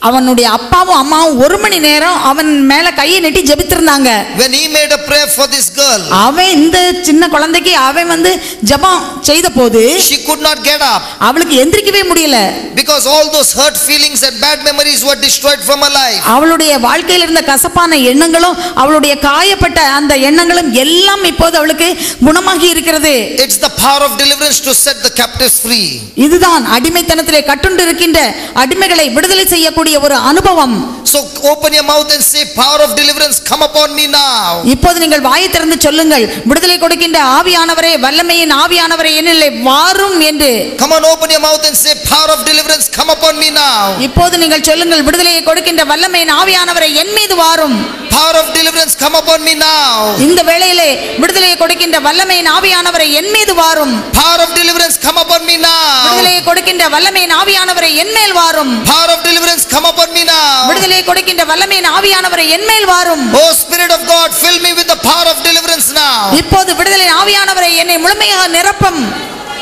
அவனுடைய அப்பாவும் அம்மாவும் 1 மணி நேரம் அவன் மேல கையை நீட்டி ஜெபித்திருந்தாங்க. When he made a prayer for this girl, அவன் இந்த சின்ன குழந்தைக்கு அவன் ஜெபம் செய்த போது she could not get up அவளுக்கு எந்திரிக்கவே முடியல. because all those hurt feelings and bad memories were destroyed from her life. அவளுடைய வாழ்க்கையில் இருந்த கசப்பான எண்ணங்களும் அவளுடைய காயப்பட்ட அந்த எண்ணங்களும் எல்லாம் இப்போது அவளுக்கு குணமாகி இருக்கிறது. It's the power of deliverance to set the captives free. இதுதான் அடிமைத்தனத்திலே கட்டுண்டு இருக்கின்ற அடிமைகளை விடுதலை செய்யக்கூடிய ஒரு அனுபவம். So open your mouth and say, power of deliverance come upon me now. இப்போது நீங்கள் வாயை திறந்து சொல்லுங்கள், விடுதலை கொடுக்கின்ற ஆவியானவரே, வல்லமையின் ஆவியானவரே என்னிலே வாரும் என்று. Come on, open your mouth and say, power of deliverance come upon me now. இப்போது நீங்கள் சொல்லுங்கள், விடுதலையை கொடுக்கின்ற வல்லமையின் ஆவியானவரே என் மீது வாரும். Power of deliverance come upon me now. இந்த வேளையிலே விடுதலையை கொடுக்கின்ற வல்லமையின் ஆவியானவரே என் மீது வாரும். Power of deliverance come upon me now. விடுதலையை கொடுக்கின்ற வல்லமையின் ஆவியானவரே என் மேல் வாரும். Power of deliverance come upon me now. விடுதலையை கொடுக்கின்ற வல்லமையின் ஆவியானவரே என் மேல் வாரும். Oh Spirit of God, fill me with the power of deliverance now. இப்போது விடுதலையின் ஆவியானவரே என்னை முழுமையாக நிரப்பும்.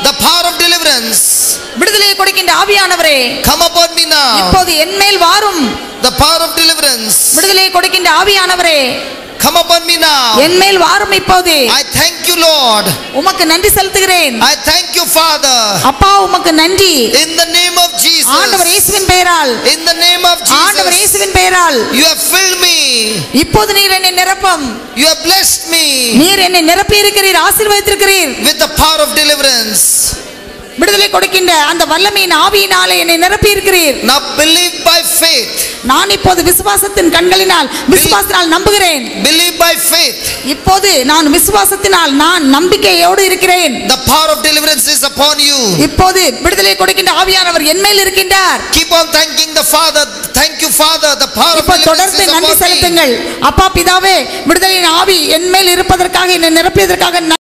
The power of deliverance விடுதலையை கொடுக்கின்ற ஆவியானவரே come upon me now. இப்போது என் மேல் வாரும். The power of deliverance விடுதலையை கொடுக்கின்ற ஆவியானவரே come upon me now. என் மேல் வாரும். இப்போது I thank you, Lord. உமக்கு நன்றி செலுத்துகிறேன். I thank you, Father. அப்பா உமக்கு நன்றி. In the name of Jesus. ஆண்டவர் இயேசுவின் பெயரால். In the name of ஆண்டவர் Jesus. இயேசுவின் பெயரால். You have filled me. இப்போது நீர் என்னை நிரப்பும். You have blessed me நீர் என்னை நிரப்பி இருக்கிறீர், ஆசீர்வதித்திருக்கிறீர். with the power of deliverance. விடுதலை கொடுக்கின்ற அந்த வல்லமையின் ஆவியினாலே என்னை நிரப்பி இருக்கிறீர். Now believe by faith. நான் இப்போது விசுவாசத்தின் கண்களினால் விசுவாசத்தினால் நம்புகிறேன். Believe by faith. இப்போது நான் விசுவாசத்தினால் நான் நம்பிக்கையோடு இருக்கிறேன். The power of deliverance is upon you. இப்போது விடுதலை கொடுக்கின்ற ஆவியானவர் என் மேல் இருக்கின்றார். Keep on thanking the Father. Thank you, Father. The power of இப்ப deliverance தொடர்ந்து is நன்றி upon me. செலுத்துங்கள். அப்பா பிதாவே, விடுதலையின் ஆவி என் மேல் இருப்பதற்காக, என்னை நிரப்பியதற்காக